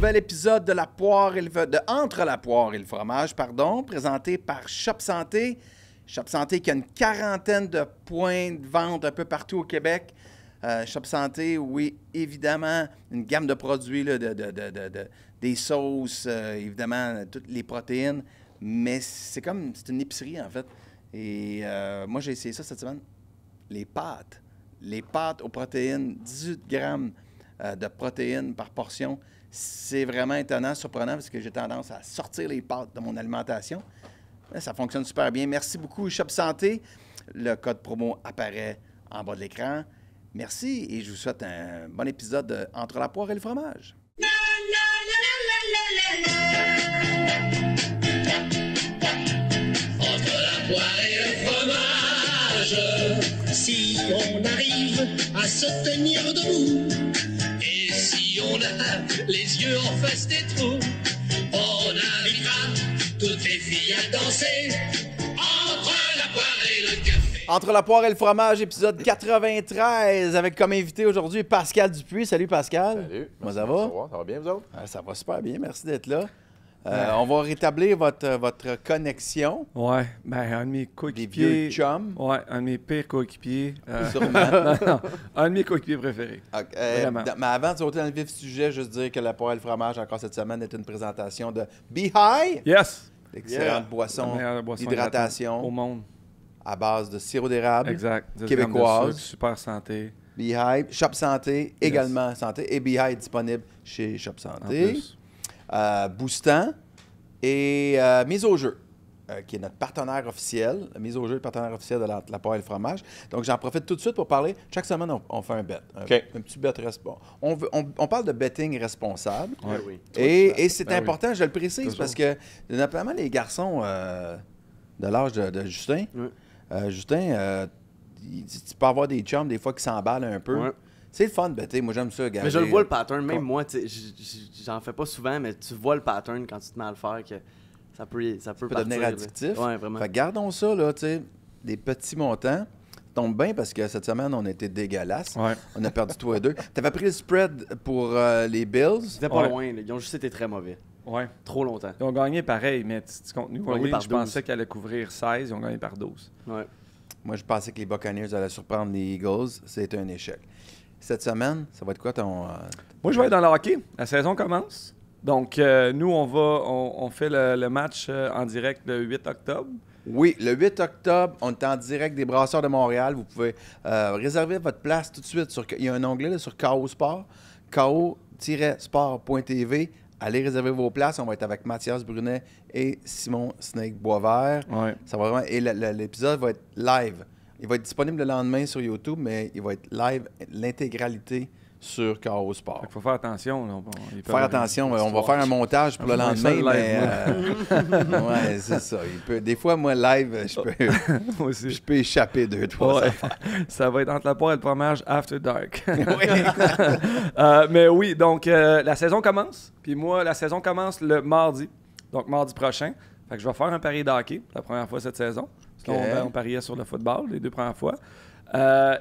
nouvel épisode de la poire et de Entre la poire et le fromage, présenté par Shop Santé. Shop Santé qui a une quarantaine de points de vente un peu partout au Québec. Shop Santé, oui, évidemment, une gamme de produits, là, des sauces, évidemment, toutes les protéines. Mais c'est une épicerie, en fait. Et moi, j'ai essayé ça cette semaine. Les pâtes. Les pâtes aux protéines, 18 grammes de protéines par portion. C'est vraiment étonnant, surprenant, parce que j'ai tendance à sortir les pâtes de mon alimentation. Ça fonctionne super bien. Merci beaucoup, Shop Santé. Le code promo apparaît en bas de l'écran. Merci et je vous souhaite un bon épisode de Entre la poire et le fromage. Entre la poire et le fromage, si on arrive à se tenir debout, et si on a les yeux en face des trous, on invitera toutes les filles à danser entre la poire et le café. Entre la poire et le fromage, épisode 93, avec comme invité aujourd'hui Pascal Dupuis. Salut Pascal. Salut. Comment ça va? Ça va bien, vous autres? Ça va super bien, merci d'être là. On va rétablir votre connexion. Ouais, ben un de mes Des coéquipiers. vieux chums. Ouais, un de mes pires coéquipiers. Sûrement. non, un de mes coéquipiers préférés. Ok, Vraiment. Mais avant de sauter dans le vif du sujet, juste dire que la poire et le fromage, encore cette semaine, est une présentation de Be High. Yes! Excellente boisson La meilleure boisson d'hydratation hydratante au monde. à base de sirop d'érable. Exact. 10 Québécoise. grammes de sucre, super santé. Be High, Shop Santé, également santé. Et Be High est disponible chez Shop En Santé. plus. Boostant et Mise au jeu, qui est notre partenaire officiel. Mise au jeu, le partenaire officiel de la poire et le fromage. Donc, j'en profite tout de suite pour parler. Chaque semaine, on fait un bet. Un petit bet responsable. On parle de betting responsable. Ouais. Oui. Et c'est Ben oui. important, je le précise, Toujours. parce que notamment les garçons de l'âge de Justin, Justin, tu peux avoir des chums des fois qui s'emballent un peu. Ouais. C'est le fun de better. Moi, j'aime ça, gars. Mais je le vois le pattern, même moi, tu sais, j'en fais pas souvent, mais tu vois le pattern quand tu te mets à le faire que ça peut peut partir, devenir là. addictif. Ouais, vraiment. Fait que gardons ça, là, tu sais, des petits montants. Ça tombe bien parce que cette semaine, on a été dégueulasse. Ouais. On a perdu 3-2. T'avais pris le spread pour les Bills. C'était pas Ouais. loin, là. Ils ont juste été très mauvais. Ouais. Trop longtemps. Ils ont gagné pareil, mais tu comptes New Ils ont gagné Orleans, par je 12. pensais qu'elle allait couvrir 16, ils ont gagné par 12. Ouais. Moi, je pensais que les Buccaneers allaient surprendre les Eagles. C'était un échec. Cette semaine, ça va être quoi ton... Moi, je vais être dans le hockey. La saison commence. Donc, nous, on fait le match en direct le 8 octobre. Oui, le 8 octobre, on est en direct des Brasseurs de Montréal. Vous pouvez réserver votre place tout de suite. Il y a un onglet là, sur KO Sport, ko-sport.tv. Allez réserver vos places. On va être avec Mathias Brunet et Simon Snake Boisvert. Ouais. Ça va vraiment... Et l'épisode va être live. Il va être disponible le lendemain sur YouTube, mais il va être live, l'intégralité sur KO Sport. Il faut faire attention. Là. Faire attention, on va faire un montage pour le Ah, ça, lendemain, le mais ouais, c'est ça. Des fois, moi, live, Moi aussi. je peux échapper 2-3 Ouais. affaires. Ça va être entre la poire et le fromage After Dark. Oui. Mais oui, donc la saison commence. Puis moi, la saison commence le mardi. Donc mardi prochain. Fait que je vais faire un pari de hockey la première fois cette saison. Parce Ok. qu'on pariait sur le football les deux premières fois.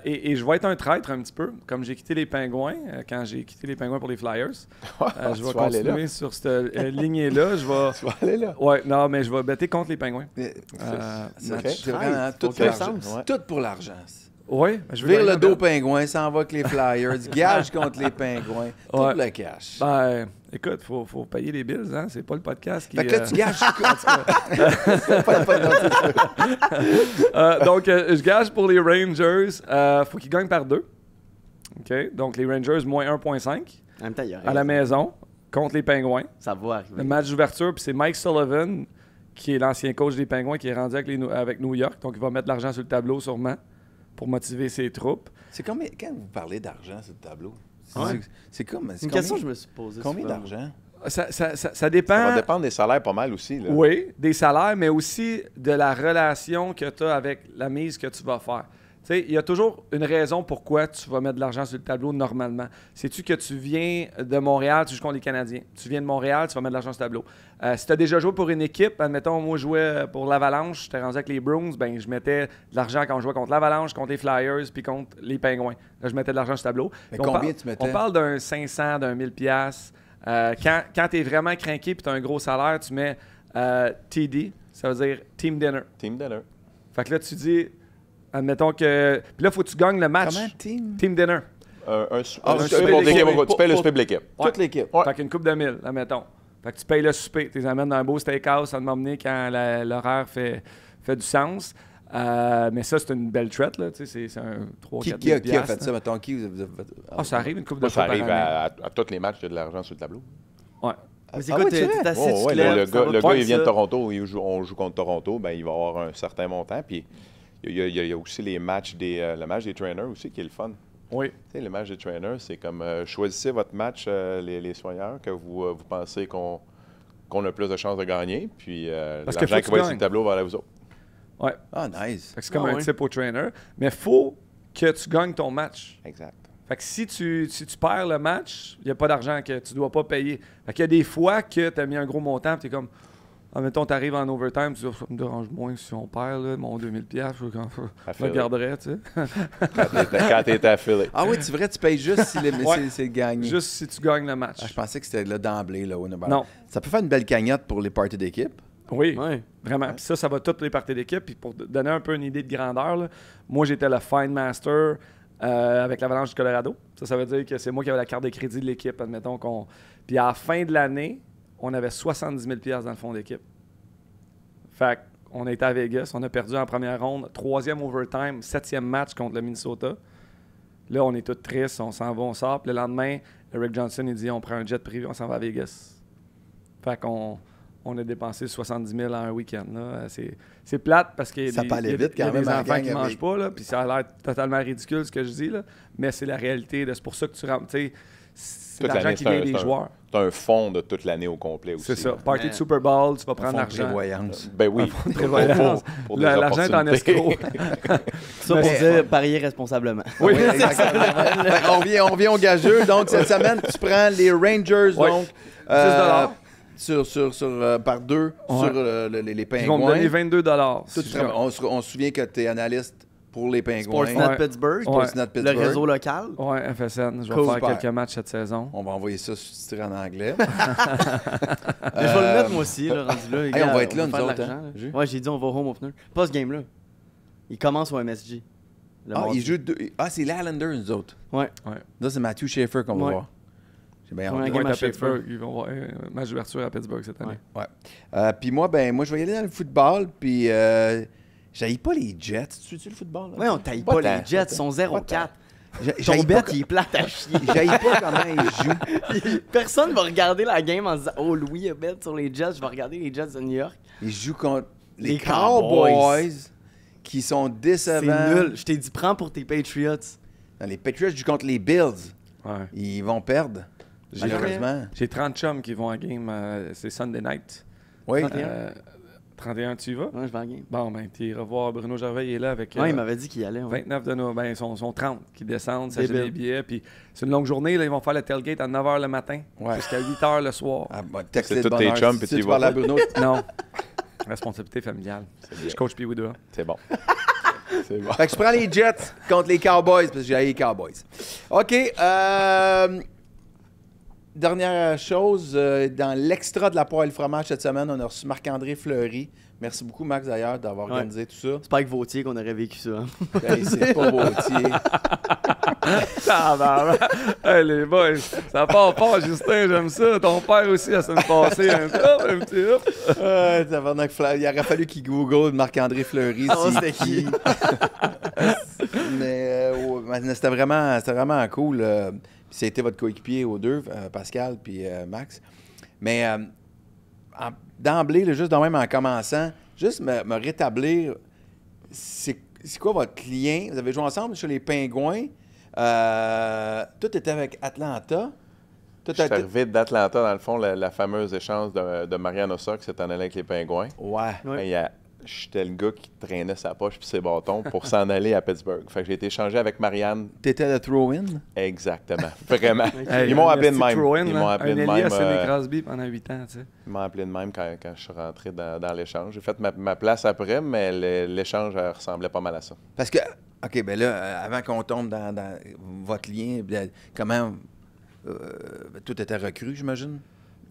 Et je vais être un traître un petit peu. Comme j'ai quitté les Pingouins, quand j'ai quitté les Pingouins pour les Flyers. Je vais Tu vas aller là. continuer sur cette lignée-là. Je vais... Tu vas aller là. Ouais, non, mais je vais better contre les Pingouins. C'est match. c'est vraiment tout pour Aucun l'argent. sens. Tout pour l'argent. Oui, je veux Vire gagner le la dos belle. pingouin, s'en va avec les Flyers, gage contre les Pingouins, tout Ouais. le cash. Ben, écoute, faut payer les bills, hein? C'est pas le podcast qui... Fait que là, tu gages. Donc, je gage pour les Rangers. Faut qu'ils gagnent par 2. OK? Donc, les Rangers, moins 1,5 En même temps, il y a à la maison contre les Pingouins. Ça va arriver. Le match d'ouverture, puis c'est Mike Sullivan, qui est l'ancien coach des Pingouins, qui est rendu avec New York. Donc, il va mettre de l'argent sur le tableau, sûrement, pour motiver ses troupes. C'est combien, quand vous parlez d'argent sur le tableau, Ouais. c'est comme. C'est une question que je me suis posée. Combien souvent. d'argent? Ça dépend. Ça va dépendre des salaires pas mal aussi. Là. Oui, des salaires, mais aussi de la relation que tu as avec la mise que tu vas faire. Tu sais, il y a toujours une raison pourquoi tu vas mettre de l'argent sur le tableau normalement. Sais-tu que tu viens de Montréal, tu joues contre les Canadiens. Tu viens de Montréal, tu vas mettre de l'argent sur le tableau. Si tu as déjà joué pour une équipe, admettons, moi je jouais pour l'Avalanche, j'étais rendu avec les Bruins, ben je mettais de l'argent quand je jouais contre l'Avalanche, contre les Flyers, puis contre les Pingouins. Là, je mettais de l'argent sur le tableau. Mais Puis combien tu mettais? On parle d'un 500, d'un 1000$. Quand tu es vraiment craqué et tu as un gros salaire, tu mets TD, ça veut dire Team Dinner. Team dinner. Fait que là, tu dis, admettons que. Puis là, il faut que tu gagnes le match. Comment, team? Team Dinner. Un souper souper pour l'équipe. d'équipe. Tu payes le souper de l'équipe. Ouais. Toute l'équipe. Ouais. Fait qu'une coupe de 1000, admettons. Fait que tu payes le souper. Tu les amènes dans un beau steakhouse à m'emmener quand l'horaire fait du sens. Mais ça, c'est une belle traite, là. Tu sais, c'est un 3-4 Qui a fait ça, mettons? Ça arrive une coupe de Ça fois par arrive année. à tous les matchs, il y a de l'argent sur le tableau. Ouais. Mais c'est Ah quoi, ouais, c'est t'es vrai? assis, Oh, tu ouais, te lèves, le ça va gars, pas il vient de ça. Toronto, on joue contre Toronto, ben, il va avoir un certain montant. Puis il y a aussi le match des trainers aussi qui est le fun. Oui. Tu sais, le match des trainers, c'est comme choisissez votre match, les soigneurs, que vous pensez qu'on a le plus de chances de gagner. Puis Parce que l'argent faut qui que va tu être sur le gagnes. tableau va aller à vous autres. Ouais. Ah, nice. Fait que c'est comme Ah un ouais. type au trainer. Mais faut que tu gagnes ton match. Exact. Fait que si tu perds le match, il n'y a pas d'argent que tu dois pas payer. Fait qu'il y a des fois que tu as mis un gros montant et tu es comme, admettons, tu arrives en overtime, tu dis, ça me dérange moins si on perd, là, mon 2000$, je le garderais, tu sais. Quand t'es affilié. Ah oui, c'est vrai, tu payes juste si Ouais. c'est gagné. Juste si tu gagnes le match. Ah, je pensais que c'était là d'emblée, là, Winner Bar. Non. Ça peut faire une belle cagnotte pour les parties d'équipe. Oui, Ouais. vraiment. Puis ça va toutes les parties d'équipe. Puis pour donner un peu une idée de grandeur, là, moi, j'étais le Fine Master avec l'Avalanche du Colorado. Ça veut dire que c'est moi qui avais la carte de crédit de l'équipe, admettons qu'on... Puis à la fin de l'année, on avait 70 000$ dans le fond d'équipe. Fait qu'on était à Vegas, on a perdu en première ronde, 3e overtime, 7e match contre le Minnesota. Là, on est tous tristes, on s'en va, on sort. Puis le lendemain, Eric Johnson, il dit, on prend un jet privé, on s'en va à Vegas. Fait qu'on a dépensé 70 000 en un week-end. Là. C'est plate parce qu'il y a Ça des, peut aller il y a vite des- il y a quand même des en enfants gang qui ne avec- mangent pas, là, puis ça a l'air totalement ridicule ce que je dis, là, mais c'est la réalité. C'est pour ça que tu rentres. C'est Toute l'argent l'année, qui vient des joueurs. C'est un fonds de toute l'année au complet aussi. C'est ça. là. Party de Ouais. Super Bowl, tu vas En prendre fond de l'argent. prévoyance. Ben oui. Prévoyance. Pour des L'argent est en opportunités. escroc. Ça pour dire parier responsablement. Oui, Oui, exactement. Fait qu'on revient au gageux. Donc, cette semaine, tu prends les Rangers, Oui. donc, 10 par deux Ouais. sur les Ils Pingouins. vont me donner 22 Toi, si tu je- travailles- on se souvient que tu es analyste pour les Pingouins. Sportsnet Ouais. Pittsburgh, Sportsnet le Pittsburgh. réseau local. Ouais, FSN. Je vais Cool. faire Super. quelques matchs cette saison. On va envoyer ça sous-titré en anglais. Mais je vais le mettre moi aussi, là, rendu là. Les Hey, on gars, va être là, faire nous de autres, l'argent, hein, là. Jus? Ouais, j'ai dit on va au home opener. Pas ce game-là. Il commence au MSG. le Ah, mardi. ils jouent c'est les Islanders, nous autres. Ouais. Là, c'est Matthew Schaefer qu'on va Ouais. voir. J'ai bien Ouais, hâte. Ils vont game être à à Schaefer. Pittsburgh. Ils vont voir un match d'ouverture à Pittsburgh cette année. Ouais. Ouais. Puis moi, je vais y aller dans le football. Puis, j'haïs pas les Jets. Tu sais le football? Là? Ouais, on taille Pas pas tant, les Jets, ils sont 0-4. Ton J'haïs bet, pas, il est plate à chier. j'haïs pas comment ils jouent. Personne va regarder la game en se disant oh, Louis a bet sur les Jets, je vais regarder les Jets de New York. Ils jouent contre les Les Cowboys, Cowboys. qui sont C'est décevants. nul. Je t'ai dit prends pour tes Patriots. Non, les Patriots jouent contre les Bills. Ouais. Ils vont perdre, malheureusement. J'ai 30 chums qui vont à game. C'est Sunday night. Oui. 31. 31, tu y vas? Ouais, je vais à la game. Bon, ben, tu iras voir Bruno Gervais, il est là avec Ouais, il m'avait dit qu'il y allait. Ouais. 29 de nos. Ben, ils sont 30 qui descendent, s'achètent Débile. des billets. Puis c'est une longue journée. Là, ils vont faire le tailgate à 9 h le matin Ouais. jusqu'à 8 h le soir. Ah, texte-les C'est de tous bonne tes heure. chums, Si puis tu tu y parles à vas Bruno. Non. Responsabilité familiale. Je coach Pee-Wee 2. C'est bon. C'est bon. Fait que je prends les Jets contre les Cowboys parce que j'ai les Cowboys. OK. Dernière chose, dans l'extra de la poêle fromage cette semaine, on a reçu Marc-André Fleury. Merci beaucoup, Max, d'ailleurs, d'avoir Ouais. organisé tout ça. C'est pas avec Vautier qu'on aurait vécu ça. Hein. Hey, c'est pas Vautier. Hey, les boys, ça part fort, Justin, j'aime ça. Ton père aussi, la semaine passée, un petit hop. Tabarnak, il aurait fallu qu'il google Marc-André Fleury. Ah, c'est c'était qui? mais c'était vraiment cool. Puis ça a été votre coéquipier aux deux, Pascal puis Max. Mais d'emblée, là, juste de même en commençant, juste me rétablir, c'est quoi votre lien? Vous avez joué ensemble sur les Pingouins. Tout était avec Atlanta. Tout Je suis arrivé d'Atlanta, dans le fond, la fameuse échange de Mariano Ossa qui s'est en allé avec les Pingouins. Ouais. Ouais. J'étais le gars qui traînait sa poche puis ses bâtons pour s'en aller à Pittsburgh. Fait que j'ai été échangé avec Marianne. T'étais le throw-in? Exactement. Vraiment. Hey, Ils m'ont un appelé de petit même. throw-in, Ils là. m'ont appelé de Un même. Elias et Crosby pendant 8 ans, tu sais. Ils m'ont appelé de même quand je suis rentré dans l'échange. J'ai fait ma place après, mais l'échange ressemblait pas mal à ça. Parce que, OK, ben là, avant qu'on tombe dans votre lien, comment tout était recru, j'imagine?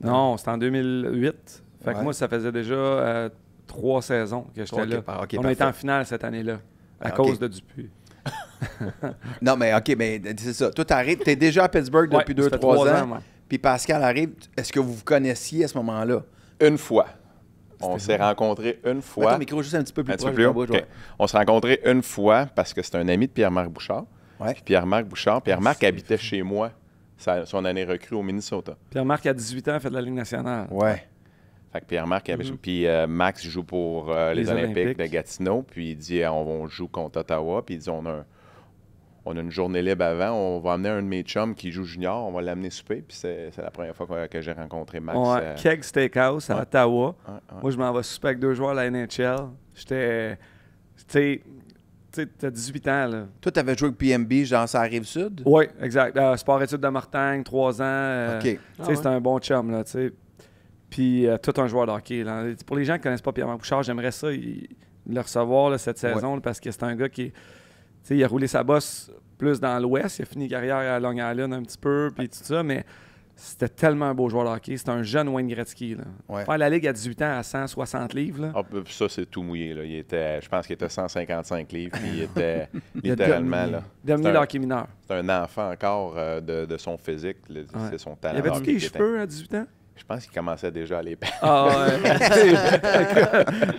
Non, c'était en 2008. Fait que Ouais. moi, ça faisait déjà 3 saisons que j'étais là. OK, On a été parfait. en finale cette année-là, à OK. cause de Dupuis. Non, mais OK, mais c'est ça. Toi, t'es déjà à Pittsburgh Ouais, depuis ça fait 2-3 3 ans. ouais. Puis Pascal arrive. Est-ce que vous vous connaissiez à ce moment-là? Une fois. On s'est rencontrés une Mets fois. ton micro juste un petit peu plus Un petit proche peu de plus la haut? bouche, OK. ouais. On s'est rencontrés une fois parce que c'est un ami de Pierre-Marc Bouchard. Ouais. Puis Pierre-Marc Bouchard, Pierre-Marc habitait chez moi son année recrue au Minnesota. Pierre-Marc, à 18 ans, a fait de la Ligue nationale. Ouais. Fait que Pierre-Marc avait Puis Max joue pour les Olympiques de Gatineau. Puis il dit on joue contre Ottawa. Puis il dit on a une journée libre avant. On va amener un de mes chums qui joue junior. On va l'amener souper. Puis c'est la première fois que j'ai rencontré Max. Ouais, Keg Steakhouse à Ottawa. Ouais. Moi, je m'en vais souper avec 2 joueurs de la NHL. J'étais. Tu sais, t'as 18 ans, là. Toi, t'avais joué avec PMB, genre ça arrive sud? Oui, exact. Sport-études de Mortagne, 3 ans. OK. Tu sais, c'était un bon chum, là, tu sais. Puis tout un joueur de hockey, là. Pour les gens qui ne connaissent pas Pierre-Marc Bouchard, j'aimerais ça, le recevoir, là, cette saison, là, parce que c'est un gars qui... Tu sais, il a roulé sa bosse plus dans l'Ouest. Il a fini carrière à Long Island un petit peu, puis tout ça, mais c'était tellement un beau joueur de hockey. C'était un jeune Wayne Gretzky, là. Ouais. Faire la Ligue à 18 ans à 160 livres, là. Ah, puis ça, c'est tout mouillé. Là. Je pense qu'il était 155 livres. Puis il était Il a littéralement... là. devenu C'est un- le hockey mineur. C'est un enfant encore de son physique. Ouais. C'est son talent. Il avait-tu hockey des qui était- cheveux à 18 ans? Je pense qu'il commençait déjà à les perdre. Ah ouais.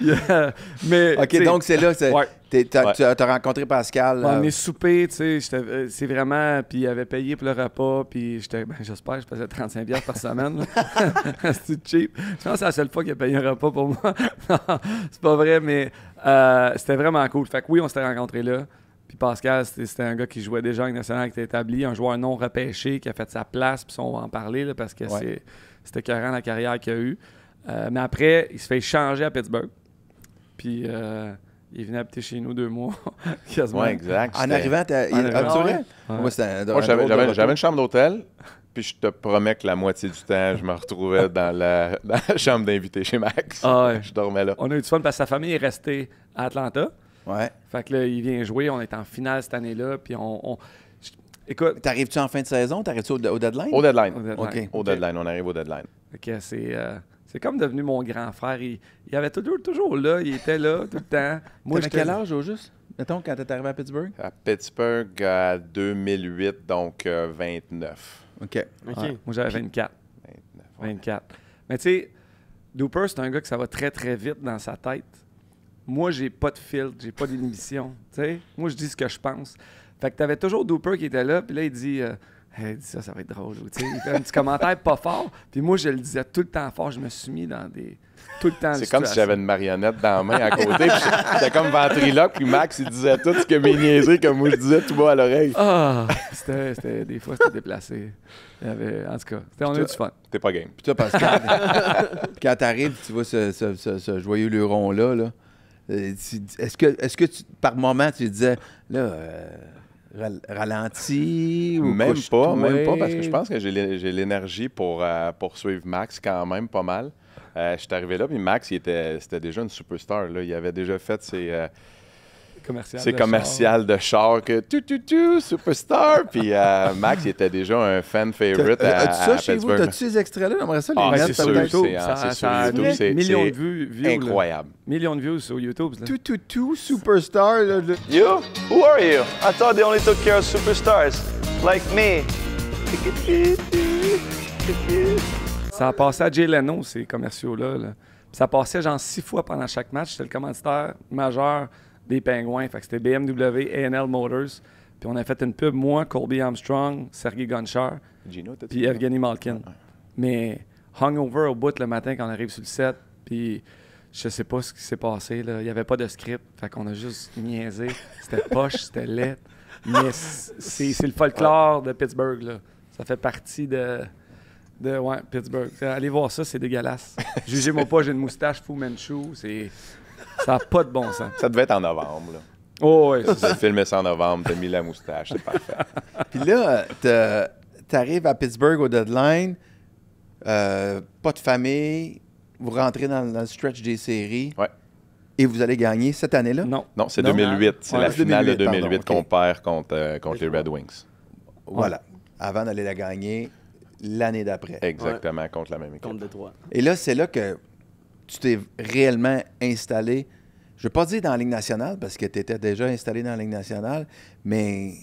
Yeah. Mais, OK, tu sais, donc c'est là. Ouais. Tu as rencontré Pascal. On est soupé, tu sais, c'est vraiment, puis il avait payé pour le repas, puis j'espère que je faisais 35$ par semaine. là. C'est cheap. Je pense que c'est la seule fois qu'il a payé un repas pour moi. Non, c'est pas vrai, mais c'était vraiment cool. Fait que oui, on s'était rencontrés là. Puis Pascal, c'était un gars qui jouait déjà en Ligue nationale, qui était établi, un joueur non repêché, qui a fait sa place, puis ça, on va en parler, là, parce que c'était écœurant la carrière qu'il a eue. Mais après, il se fait échanger à Pittsburgh. Puis il venait habiter chez nous 2 mois, quasiment. Oui, exact. En C'était- arrivant, tu vrai? Ouais. Moi, c'était un Moi, drôle de j'avais retour. une chambre d'hôtel, puis je te promets que la moitié du temps, je me retrouvais dans la chambre d'invité chez Max. Ah ouais. Je dormais là. On a eu du fun parce que sa famille est restée à Atlanta. Ouais. Fait que là, il vient jouer. On est en finale cette année-là. Puis écoute, T'arrives-tu en fin de saison? T'arrives-tu au deadline? Au deadline. au deadline. OK. Au deadline, on arrive au deadline. Fait que c'est comme devenu mon grand frère. Il avait toujours là. Il était là tout le temps. Moi, j'étais- quel âge au juste? Mettons, quand t'es arrivé à Pittsburgh? À Pittsburgh, à 2008, donc 29. OK. OK. Ouais, moi, j'avais 24. 29, ouais. 24. Mais tu sais, Dooper, c'est un gars que ça va très, très vite dans sa tête. Moi, j'ai pas de filtre, j'ai pas d'inhibition. Tu sais, moi, je dis ce que je pense. Fait que t'avais toujours Dooper qui était là, puis là, il dit hey, dis ça va être drôle. Tu sais, il fait un petit commentaire pas fort. Puis moi, je le disais tout le temps fort. Je me suis mis dans des. Tout le temps. C'est comme si j'avais une marionnette dans la main à côté. puis J'étais comme ventriloque, puis Max, il disait tout ce que mes niaiseries, comme moi je disais, tout bas à l'oreille. Ah! Des fois, c'était déplacé. En tout cas, on a eu du fun. T'es pas game. Puis toi, Pascal, quand t'arrives, tu vois ce joyeux luron-là, là, est-ce que par moment, tu disais, là, ralenti ou Même couche-toi? pas, parce que je pense que j'ai l'énergie pour poursuivre Max quand même pas mal. Je suis arrivé là, puis Max, c'était déjà une superstar. Là. Il avait déjà fait ses commerciales de char que tout, superstar. Puis Max, il était déjà un fan favorite As-tu ça à chez vous? Pittsburgh. T'as-tu ces extraits-là? J'aimerais ça les Ah, mettre. c'est sur sûr, peut-être. YouTube. c'est Ça sur a YouTube. C'est millions de vues. Là. incroyable. Millions de views sur YouTube. Là. Tout, superstar. Là, You? Who are you? I thought they only took care of superstars like me. Ça a passé à Jay Leno, ces commerciaux-là. Là. Puis ça passait genre 6 fois pendant chaque match. C'était le commanditaire majeur des Pingouins. Fait que c'était BMW, A&L Motors. Puis on a fait une pub, moi, Colby Armstrong, Sergei Gonchar, Gino, t'as-tu puis dit? Evgeny Malkin. Mais hungover au bout le matin quand on arrive sur le set, puis je sais pas ce qui s'est passé. Là. Il n'y avait pas de script. Fait qu'on a juste niaisé. C'était poche, c'était laid. Mais c'est le folklore de Pittsburgh. Là. Ça fait partie de Pittsburgh. Allez voir ça, c'est dégueulasse. Jugez-moi pas, j'ai une moustache Fu Manchu. Ça n'a pas de bon sens. Ça devait être en novembre. Là. Oh, ouais, c'est ça. J'ai filmé ça en novembre, t'as mis la moustache, c'est parfait. Puis là, t'arrives à Pittsburgh au deadline, pas de famille, vous rentrez dans le stretch des séries. Ouais. Et vous allez gagner cette année-là? Non. Non, c'est Non? 2008. C'est Ouais, la c'est finale de 2008, 2008 pardon, qu'on perd contre les Red Wings. Voilà. Avant d'aller la gagner l'année d'après. Exactement, contre la même équipe. Contre Détroit. Et là, c'est là que tu t'es réellement installé. Je ne veux pas dire dans la Ligue nationale, parce que tu étais déjà installé dans la Ligue nationale, mais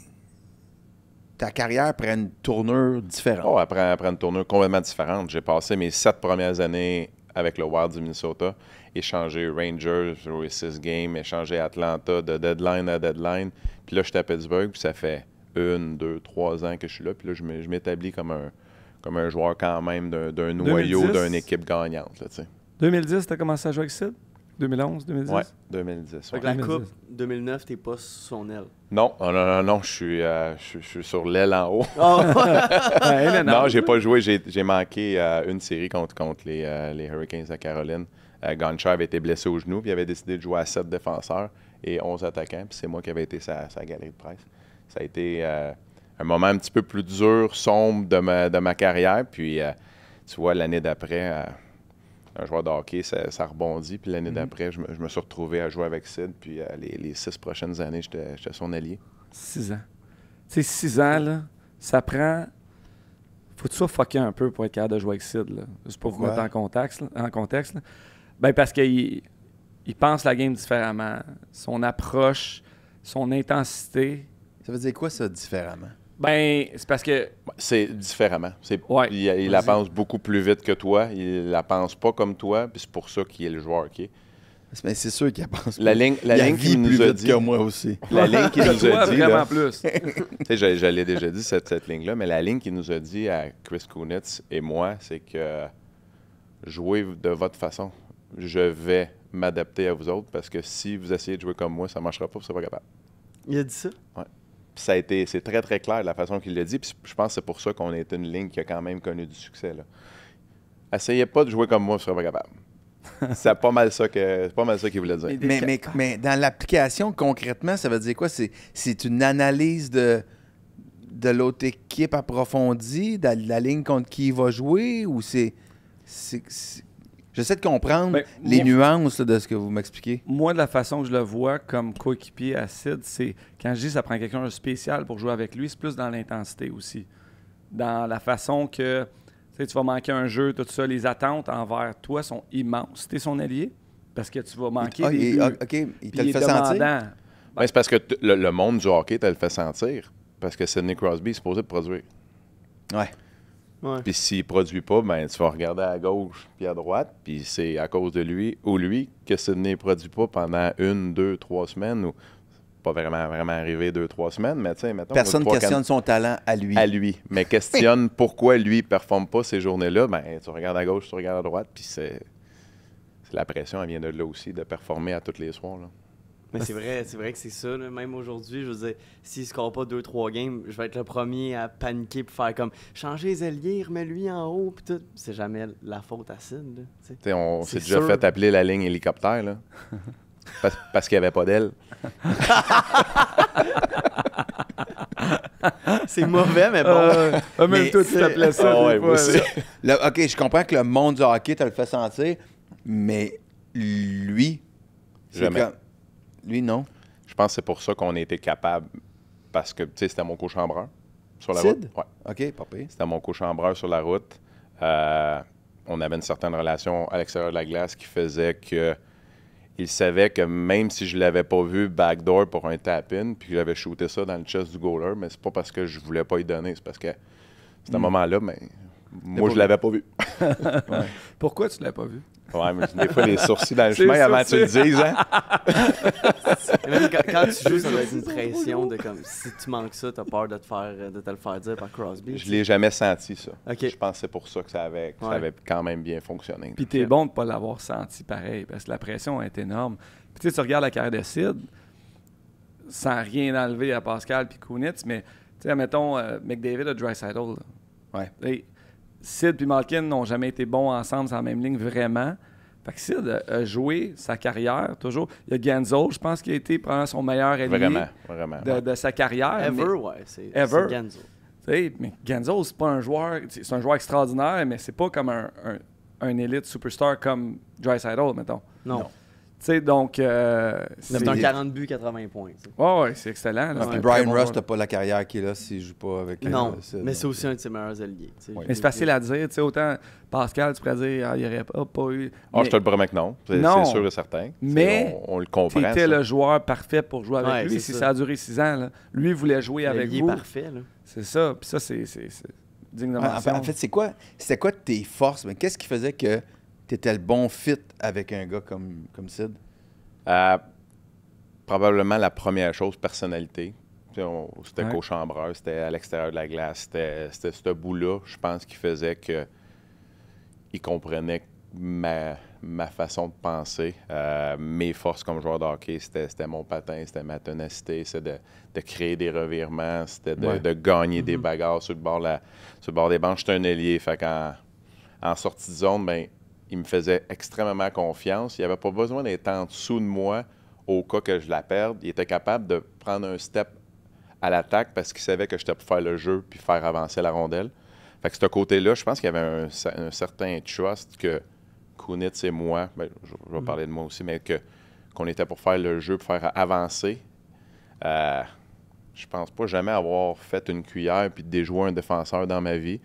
ta carrière prend une tournure différente. Oh, après une tournure complètement différente. J'ai passé mes 7 premières années avec le Wild du Minnesota, échangé Rangers, joué 6 games, échangé Atlanta de deadline à deadline. Puis là, j'étais à Pittsburgh, puis ça fait 1, 2, 3 ans que je suis là. Puis là, je m'établis comme un joueur quand même d'un noyau, 2010. d'une équipe gagnante. Là, 2010, tu as commencé à jouer avec Sid? 2011, 2010? Ouais, 2010. Fait Ouais. que la 2010. Coupe 2009, t'es pas sur son aile. Non, je suis sur l'aile en haut. Ouais, Non, j'ai pas joué. J'ai manqué une série contre les Hurricanes de Caroline. Gonchar avait été blessé au genou, puis il avait décidé de jouer à 7 défenseurs et 11 attaquants, puis c'est moi qui avais été sa galerie de presse. Ça a été un moment un petit peu plus dur, sombre de ma carrière, puis tu vois, l'année d'après, un joueur de hockey, ça rebondit, puis l'année d'après, je me suis retrouvé à jouer avec Sid, puis les 6 prochaines années, j'étais son allié. 6 ans. Tu sais, 6 ans, là, ça prend... Faut que tu sois fucké un peu pour être capable de jouer avec Sid, là. Juste pour vous Pourquoi? mettre en contexte. Là. Ben parce qu'il pense la game différemment. Son approche, son intensité. Ça veut dire quoi, ça, différemment? Ben, c'est parce que... C'est différemment. Ouais. Il la pense beaucoup plus vite que toi. Il la pense pas comme toi, puis c'est pour ça qu'il est le joueur qui est. Mais c'est sûr qu'il pense La ligne vit qu'il plus nous a vite dit. que moi aussi. La ligne qu'il nous toi, a dit. vraiment Là, plus. tu sais, je l'ai déjà dit, cette ligne-là, mais la ligne qu'il nous a dit à Chris Kunitz et moi, c'est que jouez de votre façon. Je vais m'adapter à vous autres parce que si vous essayez de jouer comme moi, ça ne marchera pas, vous ne serez pas capable. Il a dit ça? C'est très, très clair la façon qu'il l'a dit. Puis je pense que c'est pour ça qu'on est une ligne qui a quand même connu du succès. Là. Essayez pas de jouer comme moi, vous ne serez pas capable. C'est pas mal ça qu'il voulait dire. Mais dans l'application, concrètement, ça veut dire quoi? C'est une analyse de l'autre équipe approfondie, de la ligne contre qui il va jouer, ou c'est... J'essaie de comprendre Ben, les moi- nuances là, de ce que vous m'expliquez. Moi, de la façon que je le vois comme coéquipier à Sid, c'est quand je dis que ça prend quelqu'un de spécial pour jouer avec lui, c'est plus dans l'intensité aussi. Dans la façon que tu vas manquer un jeu, tout ça, les attentes envers toi sont immenses. Tu es son allié, parce que tu vas manquer des buts. OK, il Puis te le il est fait sentir? demandant. Ben, c'est parce que le monde du hockey te le fait sentir. Parce que Sidney Crosby est supposé de produire. Ouais. Ouais. Puis s'il ne produit pas, ben, tu vas regarder à gauche puis à droite. Puis c'est à cause de lui que Sidney ne produit pas pendant 1, 2, 3 semaines. Ou pas vraiment arrivé 2, 3 semaines, mais tu sais, mettons... Personne ne 3, questionne son talent à lui. à lui, mais questionne pourquoi lui ne performe pas ces journées-là. Ben, tu regardes à gauche, tu regardes à droite, puis c'est la pression, elle vient de là aussi, de performer à tous les soirs. Là. Mais c'est vrai que c'est ça. Là. Même aujourd'hui, je veux dire, s'il ne score pas 2-3 games, je vais être le premier à paniquer pour faire comme changer les alliés, remets-lui en haut, puis tout. C'est jamais la faute à Sid. Là, tu sais. T'sais, on C'est s'est déjà sûr. fait appeler la ligne hélicoptère, là. Parce qu'il n'y avait pas d'aile. C'est mauvais, mais bon. Même Mais toi, tu t'appelais ça. Ah des ouais, fois, moi aussi. là. OK, je comprends que le monde du hockey te le fait sentir, mais lui, c'est Jamais. comme... Lui, non. Je pense que c'est pour ça qu'on a été capable, parce que, tu sais, c'était mon co-chambreur sur la Sid? route. Ouais. OK, pas pire. C'était mon co-chambreur sur la route. On avait une certaine relation à l'extérieur de la glace qui faisait que il savait que même si je l'avais pas vu backdoor pour un tap-in, puis que j'avais shooté ça dans le chest du goaler, mais c'est pas parce que je voulais pas y donner, c'est parce que à ce moment-là, mais moi, je l'avais pas vu. Pourquoi tu ne l'as pas vu? Ouais, mais des fois, les sourcils dans le C'est chemin ça, avant que tu le c'est- dises, hein? Et même quand tu joues, ça doit être une pression de comme si tu manques ça, t'as peur de te le faire dire par Crosby. Je l'ai jamais senti, ça. OK. Je pense que c'est pour ça que ça avait Ouais. quand même bien fonctionné. Puis t'es bon de ne pas l'avoir senti pareil, parce que la pression est énorme. Puis tu sais, tu regardes la carrière de Sid, sans rien enlever à Pascal puis Kunitz, mais tu sais, mettons, McDavid a Draisaitl. là. Ouais. Et Sid et Malkin n'ont jamais été bons ensemble sur la même ligne, vraiment. Fait que Sid a joué sa carrière, toujours. Il y a Genzo, je pense, qui a été probablement son meilleur allié Vraiment. de sa carrière. Ever, mais- ouais. C'est Ever. Genzo. tu sais, mais Genzo, c'est pas un joueur... C'est un joueur extraordinaire, mais c'est pas comme un élite superstar comme Draisaitl, mettons. Non. Non. sais, donc... C'est un 40 buts, 80 points. Tu sais. Ouais, c'est excellent. là. Puis C'est un Brian très bon Rust joueur. n'a pas la carrière qu'il a s'il joue pas avec Non, Sid, mais c'est donc, aussi un de ses meilleurs alliés. tu sais. Ouais. Mais c'est facile à dire. Tu sais, autant Pascal, tu pourrais dire, il n'y aurait pas eu... Ah, Mais je te le promets que non. Non. C'est sûr et certain. Mais on le comprend. t'étais ça. le joueur parfait pour jouer avec Ouais, lui. c'est Si ça. ça a duré 6 ans, là, lui voulait jouer avec L'allié vous. parfait. Là. C'est ça. Puis ça, c'est digne de En mention. fait, c'était quoi tes forces? Mais qu'est-ce qui faisait que tu étais le bon fit avec un gars comme Sid? Probablement la première chose, personnalité. Tu sais, C'était Ouais. co-chambreur, c'était à l'extérieur de la glace. C'était ce bout-là, je pense, qui faisait que il comprenait ma façon de penser. Mes forces comme joueur de hockey, c'était mon patin, c'était ma ténacité, c'était de créer des revirements, c'était de gagner des bagarres sur le bord des bancs. J'étais un ailier, fait en sortie de zone, ben, il me faisait extrêmement confiance. Il n'avait pas besoin d'être en dessous de moi au cas que je la perde. Il était capable de prendre un step à l'attaque parce qu'il savait que j'étais pour faire le jeu puis faire avancer la rondelle. Fait que ce côté-là, je pense qu'il y avait un certain trust que Kunitz et moi, ben, je vais parler de moi aussi, mais qu'on était pour faire le jeu, pour faire avancer. Je pense pas jamais avoir fait une cuillère puis déjouer un défenseur dans ma vie,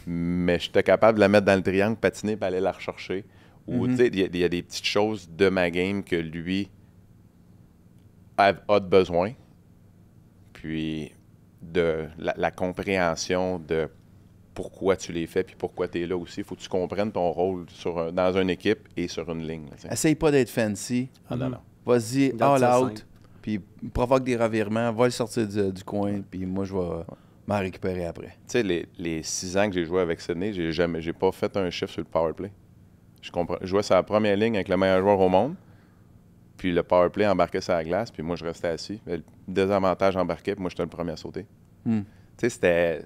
mais j'étais capable de la mettre dans le triangle, patiner puis aller la rechercher. Ou, tu sais, il y a des petites choses de ma game que lui a de besoin. Puis de la compréhension de pourquoi tu les fais puis pourquoi tu es là aussi. Il faut que tu comprennes ton rôle dans une équipe et sur une ligne. Là, tu sais. Essaye pas d'être fancy. Ah non, non. Vas-y, Garde all ça out. simple. Puis provoque des revirements. Va le sortir du coin. Puis moi, je vais m'en récupérer après. Tu sais, les 6 ans que j'ai joué avec Sydney, j'ai pas fait un chiffre sur le power play. Je jouais sur la première ligne avec le meilleur joueur au monde. Puis le power play embarquait sur la glace, puis moi, je restais assis. Le désavantage embarquait, puis moi, j'étais le premier à sauter. Hmm. Tu sais, c'était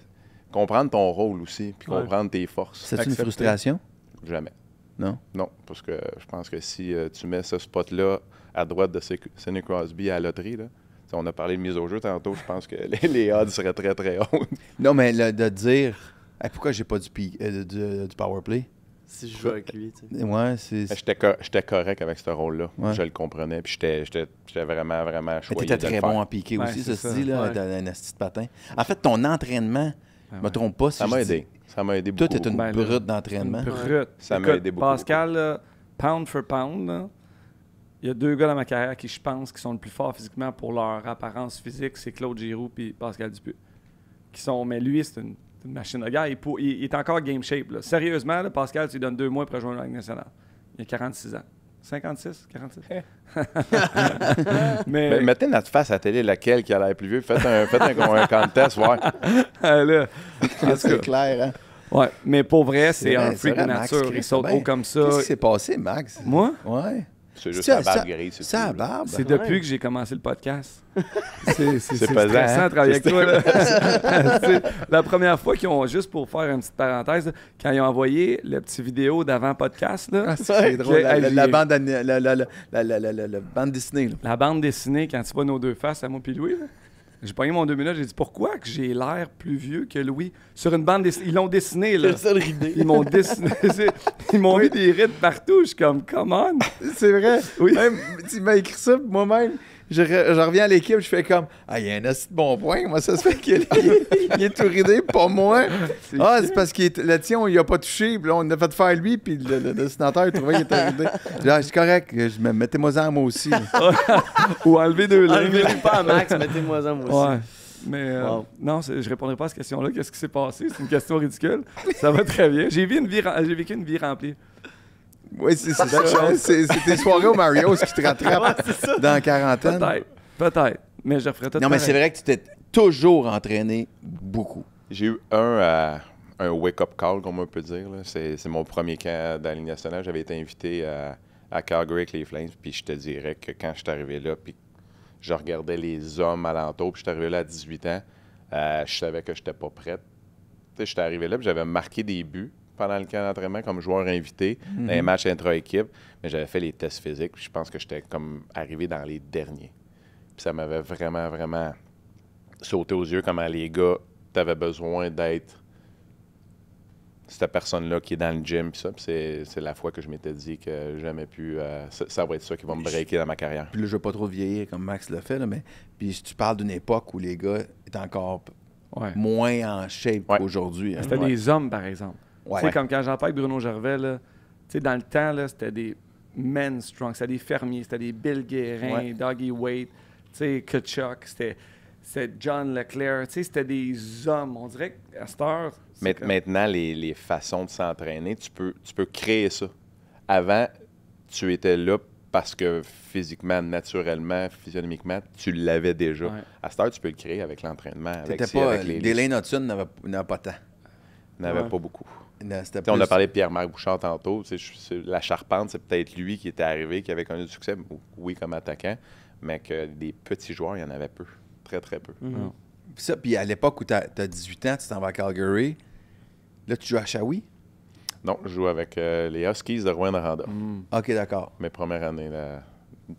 comprendre ton rôle aussi, puis Ouais. comprendre tes forces. C'est une Accepter. frustration? Jamais. Non? Non, parce que je pense que si tu mets ce spot-là à droite de Sidney Crosby à la loterie, là, t'sais, on a parlé de mise au jeu tantôt, je pense que les odds seraient très, très hautes. Non, mais de dire hey, pourquoi j'ai pas du power play? Si je joue avec lui. Tu sais. Ouais, c'est. J'étais correct avec ce rôle-là. Ouais. Je le comprenais, puis j'étais vraiment, vraiment Mais choyé t'étais de le très faire. bon en piqué Ouais, aussi, c'est ça ça. se dit, là, Ouais. dans un asti de patin. En fait, ton entraînement, je me trompe pas si Ça je m'a dis- aidé. Ça m'a aidé Toi, beaucoup. t'es une Ben, là, brute d'entraînement. Une brute. Ça m'a Écoute, aidé beaucoup. Pascal, là, pound for pound, là, il y a 2 gars dans ma carrière qui, je pense, qui sont le plus forts physiquement pour leur apparence physique, c'est Claude Giroux et Pascal Dupuis. Mais lui, c'est une machine de guerre. Il est encore game shape. Là. Sérieusement, là, Pascal, tu lui donnes 2 mois pour rejoindre la Ligue nationale. Il a 46 ans. 56? 46? mais Ben, mettez notre face à la télé, laquelle qui a l'air plus vieux. Faites un contest, ouais. là, en tout C'est cas, clair, hein? ouais, mais pour vrai, c'est un vrai, freak de vrai, Max, nature. Chris, Il saute c'est bien. haut comme ça. Qu'est-ce qui s'est passé, Max? Moi? Ouais. C'est juste Ça- la barbe ça- grise. Ça, tout, la là. barbe. C'est Ouais. depuis que j'ai commencé le podcast. C'est pesant, stressant hein? de travailler avec toi. Là. C'est la première fois qu'ils ont, juste pour faire une petite parenthèse, là, quand ils ont envoyé la petite vidéo d'avant-podcast, là, Ah, c'est drôle. La, Hey, la- la j'ai- bande, la bande dessinée. Là. la bande dessinée, quand tu vois nos deux faces à moi puis Louis, là, j'ai pogné mon 2 minutes, j'ai dit pourquoi que j'ai l'air plus vieux que Louis sur une bande dessinée. Ils l'ont dessiné, là. Ils m'ont dessiné. Ils m'ont mis des rides partout. Je suis comme, come on. C'est vrai. Oui. Même, tu m'as écrit ça, puis moi-même, je reviens à l'équipe, je fais comme ah, il y a un assez de bon point. Moi, ça se fait qu'il il est tout ridé, pas moi. Ah, c'est parce que le tien, on y a pas touché, puis là, on a fait faire lui, puis le dessinateur, il trouvait qu'il était ridé. J'ai dit, ah, c'est correct, mettez-moi-en moi aussi. là. Ou enlever 2 lignes. Enlevez-lui pas à Max, mettez-moi-en moi aussi. Ouais. Mais Wow. non, je répondrai pas à cette question-là. Qu'est-ce qui s'est passé? C'est une question ridicule. Ça va très bien. J'ai vécu une vie remplie. Oui, c'est ça. Hein, c'est tes soirées au Mario, ce qui te rattrape dans la quarantaine. Peut-être. Mais je referai tout Non, mais pareil. c'est vrai que tu t'es toujours entraîné beaucoup. J'ai eu un wake-up call, comme on peut dire. là. C'est mon premier camp dans la Ligue nationale. J'avais été invité à Calgary avec les Flames. Puis je te dirais que quand je suis arrivé là, puis je regardais les hommes alentour, puis je suis arrivé là à 18 ans, je savais que je n'étais pas prête. Tu sais, j'étais arrivé là, puis j'avais marqué des buts pendant le camp d'entraînement comme joueur invité dans les matchs intra-équipe, mais j'avais fait les tests physiques, puis je pense que j'étais comme arrivé dans les derniers. Puis ça m'avait vraiment, vraiment sauté aux yeux comment les gars, t'avais besoin d'être cette personne-là qui est dans le gym. Puis ça, puis c'est la fois que je m'étais dit que jamais pu... ça va être ça qui va me breaker dans ma carrière. Puis là, je veux pas trop vieillir comme Max le fait, là, mais puis tu parles d'une époque où les gars étaient encore moins en shape qu'aujourd'hui. Hein. C'était des hommes, par exemple. Ouais. Tu sais, comme quand j'en parle avec Bruno Gervais, là, tu sais, dans le temps, là, c'était des men strong, c'était des fermiers, c'était des Bill Guérin, Doggy Wade, tu sais, Kachuk, c'était John Leclerc, tu sais, c'était des hommes. On dirait qu'à cette heure... Maintenant, les façons de s'entraîner, tu peux créer ça. Avant, tu étais là parce que physiquement, naturellement, physionomiquement, tu l'avais déjà. Ouais. À cette heure, tu peux le créer avec l'entraînement. Delaine Hudson n'avait pas tant. N'avait pas beaucoup. C'était On a parlé de Pierre-Marc Bouchard tantôt. La charpente, c'est peut-être lui qui était arrivé, qui avait connu du succès, oui, comme attaquant, mais que des petits joueurs, il y en avait peu. Très, très peu. Puis à l'époque où tu as 18 ans, tu t'en vas à Calgary. Là, tu joues à Shawi? Non, je joue avec les Huskies de Rouyn-Noranda. OK, d'accord. Mes premières années,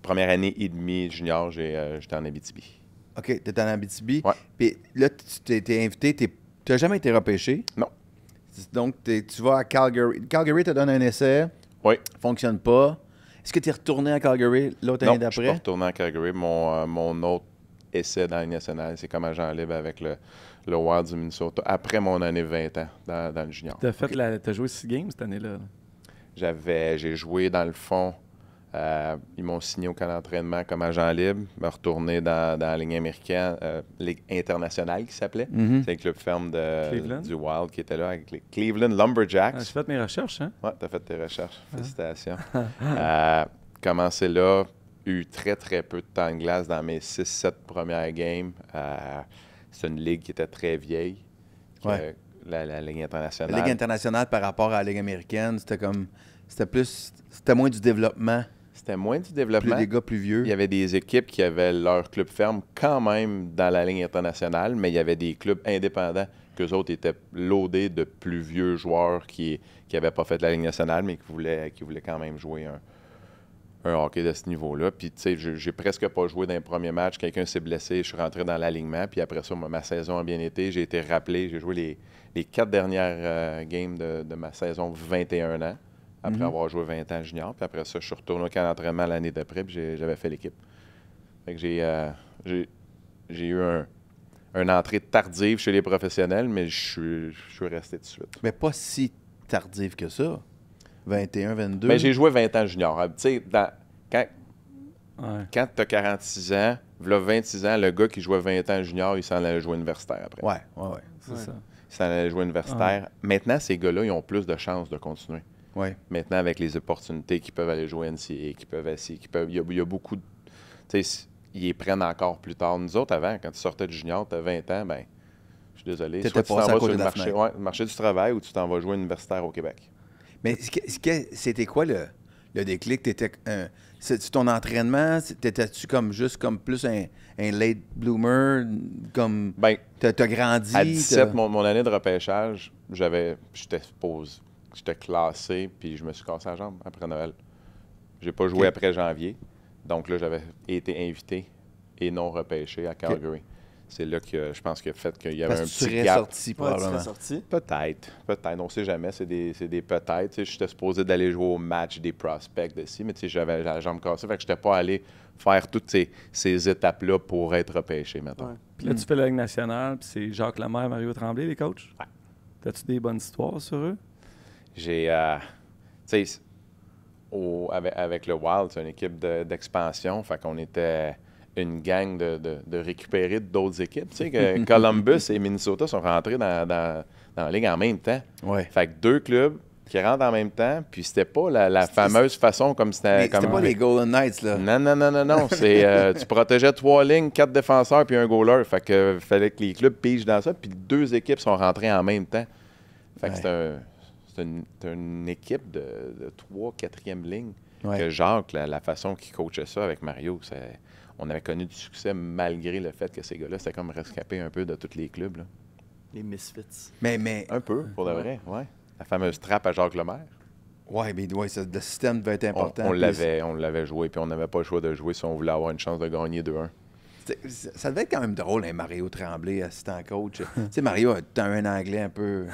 première année et demie junior, j'étais en Abitibi. OK, tu étais en Abitibi. Ouais. Puis là, tu t'es invité. Tu n'as jamais été repêché. Non. Donc, tu vas à Calgary. Calgary te donne un essai. Oui. Fonctionne pas. Est-ce que tu es retourné à Calgary l'autre année Non, je suis d'après? pas retourné à Calgary. Mon autre essai dans la Ligue nationale, c'est comme agent libre avec le Wild du Minnesota, après mon année 20 ans dans le junior. T'as joué 6 games cette année-là? J'ai joué dans le fond. Ils m'ont signé au camp d'entraînement comme agent libre, me retourné dans la Ligue américaine, Ligue internationale qui s'appelait. C'est un club ferme du Wild qui était là avec les Cleveland Lumberjacks. J'ai fait mes recherches, hein? Oui, tu as fait tes recherches. Félicitations. Commencé là, eu très, très peu de temps de glace dans mes 6-7 premières games. C'est une ligue qui était très vieille. La Ligue internationale. La Ligue internationale par rapport à la Ligue américaine, c'était moins du développement. C'était moins du développement. Des gars plus vieux. Il y avait des équipes qui avaient leur club ferme quand même dans la Ligue internationale, mais il y avait des clubs indépendants qu'eux autres étaient loadés de plus vieux joueurs qui n'avaient pas fait la Ligue nationale, mais qui voulaient quand même jouer un hockey de ce niveau-là. Puis, tu sais, j'ai presque pas joué dans les premiers matchs. Quelqu'un s'est blessé, je suis rentré dans l'alignement. Puis après ça, ma saison a bien été. J'ai été rappelé. J'ai joué les 4 dernières games de ma saison 21 ans, après avoir joué 20 ans junior. Puis après ça, je suis retourné au camp d'entraînement l'année d'après, puis j'avais fait l'équipe. Fait que j'ai eu une entrée tardive chez les professionnels, mais je suis resté tout de suite. Mais pas si tardive que ça. 21, 22. Mais j'ai joué 20 ans junior. Tu sais, quand tu as 46 ans, là, 26 ans, le gars qui jouait 20 ans junior, il s'en allait jouer universitaire après. Ouais. C'est ça. Il s'en allait jouer universitaire. Maintenant, ces gars-là, ils ont plus de chances de continuer. Ouais. Maintenant, avec les opportunités qu'ils peuvent aller jouer NCAA, il y a beaucoup de... Tu sais, ils les prennent encore plus tard. Nous autres, avant, quand tu sortais de junior, tu as 20 ans, ben je suis désolé. T'étais Soit tu t'en passé à vas côté sur de la le marché du travail ou tu t'en vas jouer universitaire au Québec. Mais c'était quoi le déclic? C'est ton entraînement? T'étais-tu juste comme plus un late bloomer? Comme t'as grandi? À 17, mon année de repêchage, j'étais classé, puis je me suis cassé la jambe après Noël. J'ai pas joué après janvier. Donc là, j'avais été invité et non repêché à Calgary. C'est là que je pense qu'il a fait qu'il y avait un petit gap. Sorti, probablement. Peut-être. On ne sait jamais. C'est des peut-être. J'étais supposé d'aller jouer au match des prospects d'ici, mais j'avais la jambe cassée. Fait que je n'étais pas allé faire toutes ces étapes-là pour être repêché, mettons. Ouais. Puis là, tu fais la Ligue nationale, puis c'est Jacques Lemaire, Mario Tremblay, les coachs? Ouais. As-tu des bonnes histoires sur eux? J'ai... tu sais, avec le Wild, c'est une équipe d'expansion. Fait qu'on était une gang de récupérer d'autres équipes. Tu sais, que Columbus et Minnesota sont rentrés dans la Ligue en même temps. Ouais. Fait que 2 clubs qui rentrent en même temps, puis c'était pas la fameuse façon comme c'était... C'était pas les Golden Knights, là. Non. C'est, tu protégeais 3 lignes, 4 défenseurs, puis un goaler. Fait que fallait que les clubs pigent dans ça, puis 2 équipes sont rentrées en même temps. Fait que c'est une équipe de 3, 4e ligne. Ouais. Que Jacques, la façon qu'il coachait ça avec Mario, on avait connu du succès malgré le fait que ces gars-là, c'était comme rescapés un peu de tous les clubs. Là. Les Misfits. Mais un peu, pour de vrai, ouais. La fameuse trappe à Jacques Lemaire. Oui, mais le système devait être important. On l'avait joué, puis on n'avait pas le choix de jouer si on voulait avoir une chance de gagner 2-1. Ça devait être quand même drôle, hein, Mario Tremblay, assistant coach. Tu sais, Mario, t'as un anglais un peu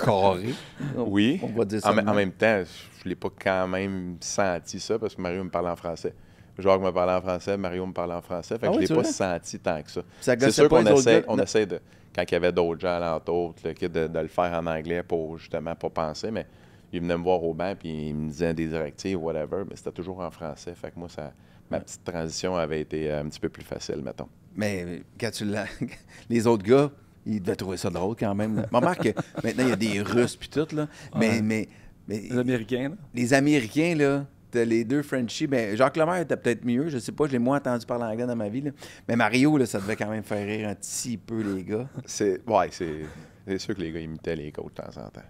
carré. Oui. On va dire ça. En même temps, je ne l'ai pas quand même senti ça parce que Mario me parlait en français. Jacques me parlait en français, Mario me parlait en français. Fait que je ne l'ai pas senti tant que ça. C'est sûr qu'on essaie de, quand il y avait d'autres gens alentour, de le faire en anglais pour justement pas penser, mais il venait me voir au banc puis il me disait des directives, whatever, mais c'était toujours en français. Fait que moi, ma petite transition avait été un petit peu plus facile, mettons. Mais quand les autres gars, ils devaient trouver ça drôle quand même. On remarque que maintenant, il y a des Russes puis tout, là. Mais les Américains, là. Les Américains, là, les deux Frenchies, ben Jacques Lemaire était peut-être mieux, je sais pas, je l'ai moins entendu parler anglais dans ma vie, là. Mais Mario, là, ça devait quand même faire rire un petit peu les gars. C'est sûr que les gars imitaient les coachs de temps en temps.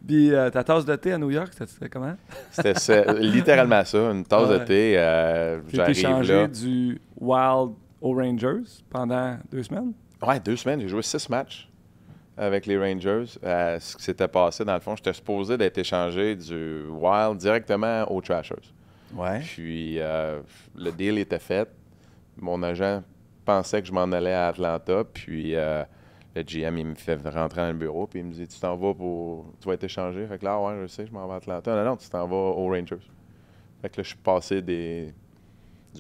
Puis ta tasse de thé à New York, c'était comment? C'était littéralement ça, une tasse de thé. J'ai changé du Wild aux Rangers pendant 2 semaines? Ouais, 2 semaines. J'ai joué 6 matchs avec les Rangers. Ce qui s'était passé, dans le fond, j'étais supposé d'être échangé du Wild directement aux Trashers. Ouais. Puis le deal était fait. Mon agent pensait que je m'en allais à Atlanta. Puis le GM, il me fait rentrer dans le bureau. Puis il me dit, tu vas être échangé. Fait que là, ouais, je sais, je m'en vais à Atlanta. Non, tu t'en vas aux Rangers. Fait que là, je suis passé du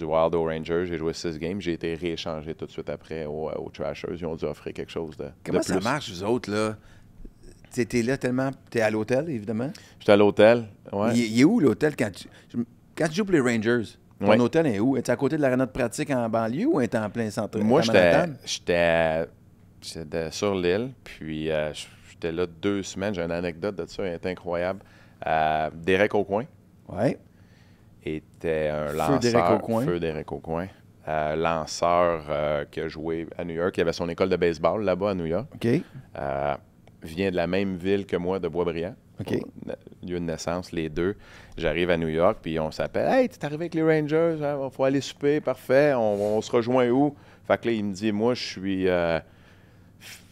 Wild aux Rangers. J'ai joué 6 games. J'ai été rééchangé tout de suite après aux Trashers. Ils ont dû offrir quelque chose de Comment plus. ça marche, vous autres, là? T'es là tellement... T'es à l'hôtel, évidemment. J'étais à l'hôtel, ouais. Il est où, l'hôtel, quand tu joues pour les Rangers? Ton hôtel est où? Es-tu à côté de l'aréna de pratique en banlieue ou es-tu en plein centre? Moi, j'étais sur l'île, puis j'étais là 2 semaines. J'ai une anecdote de ça, elle est incroyable. Derek Aucoin. Ouais. Était un lanceur. Feu Derek Aucoin. Lanceur qui a joué à New York. Il avait son école de baseball là-bas à New York. OK. Vient de la même ville que moi, de Boisbriand. OK. Lieu de naissance, les deux. J'arrive à New York, puis on s'appelle. « Hey, t'es arrivé avec les Rangers, il faut aller souper, parfait. On se rejoint où? » Fait que là, il me dit, moi, je suis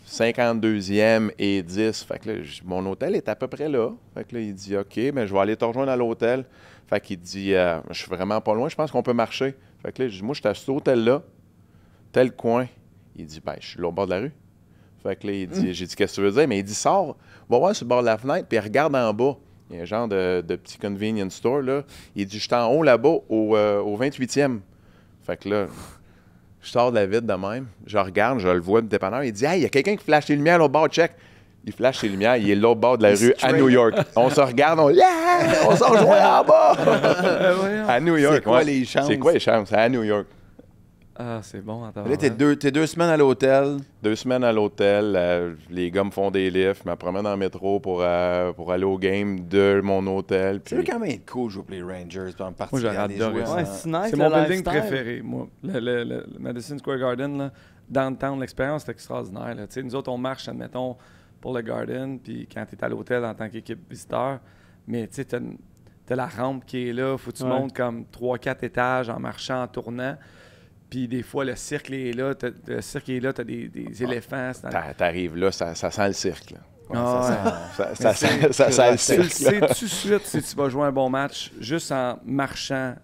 52e et 10. Fait que là, mon hôtel est à peu près là. Fait que là, il dit, OK, mais je vais aller te rejoindre à l'hôtel. Fait qu'il dit, je suis vraiment pas loin, je pense qu'on peut marcher. Fait que là, je dis, moi, je suis à cet hôtel-là, tel coin. Il dit, ben, je suis là au bord de la rue. Fait que là, il dit, j'ai dit, qu'est-ce que tu veux dire? Mais il dit, sors, va voir sur le bord de la fenêtre, puis regarde en bas. Il y a un genre de petit convenience store, là. Il dit, je suis en haut là-bas, au 28e. Fait que là, je sors de la vitre de même, je regarde, je le vois, le dépanneur, il dit, hey, il y a quelqu'un qui flash les lumières à l'autre bord, check. Il flash ses lumières, il est l'autre bord de la rue à New York. On se regarde, on s'en rejoint en bas! À New York, c'est quoi les chances? C'est quoi les chances? À New York. Ah, c'est bon. Attends. Là, t'es 2 semaines à l'hôtel. 2 semaines à l'hôtel. Les gars me font des lifts, me promènent dans le métro pour aller au game de mon hôtel. C'est quand même cool de jouer pour les Rangers. En moi, j'aurais adoré ça. Ouais, c'est nice, c'est mon building préféré, moi. Le Madison Square Garden, là, downtown, l'expérience, c'est extraordinaire. Là. Nous autres, on marche, admettons, pour le Garden, puis quand tu es à l'hôtel en tant qu'équipe visiteur, mais tu sais, t'as la rampe qui est là, faut que tu montes comme 3-4 étages en marchant, en tournant. Puis des fois, le cirque est là, t'as des éléphants. T'arrives là, ça sent le cirque. Là. Ça sent le cirque. Tu le sais tout de suite si tu vas jouer un bon match juste en marchant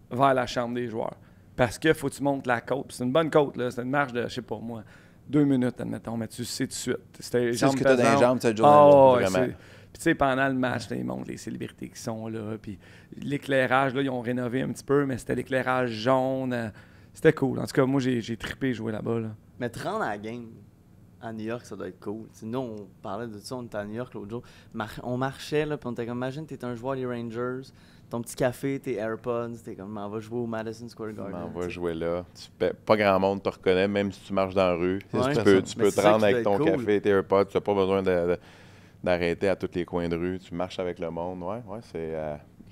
vers la chambre des joueurs. Parce que faut que tu montes la côte. C'est une bonne côte, là. C'est une marche de, je sais pas moi, 2 minutes, admettons, mais tu sais tout de suite. C'est ce que t'as dans les jambes cette journée-là. Vraiment. Puis tu sais, pendant le match, là, ils montrent les célébrités qui sont là. Puis l'éclairage, là, ils ont rénové un petit peu, mais c'était l'éclairage jaune. C'était cool. En tout cas, moi, j'ai trippé jouer là-bas. Là. Mais te rendre à la game à New York, ça doit être cool. T'sais, nous, on parlait de ça, on était à New York l'autre jour. On marchait, là, puis on était comme, imagine, t'es un joueur des Rangers, ton petit café, tes AirPods, t'es comme, on va jouer au Madison Square Garden. On va jouer là. Pas grand monde te reconnaît, même si tu marches dans la rue. Ouais, tu peux te rendre avec ton café et tes AirPods. Tu n'as pas besoin d'arrêter à tous les coins de rue. Tu marches avec le monde. Ouais, c'est...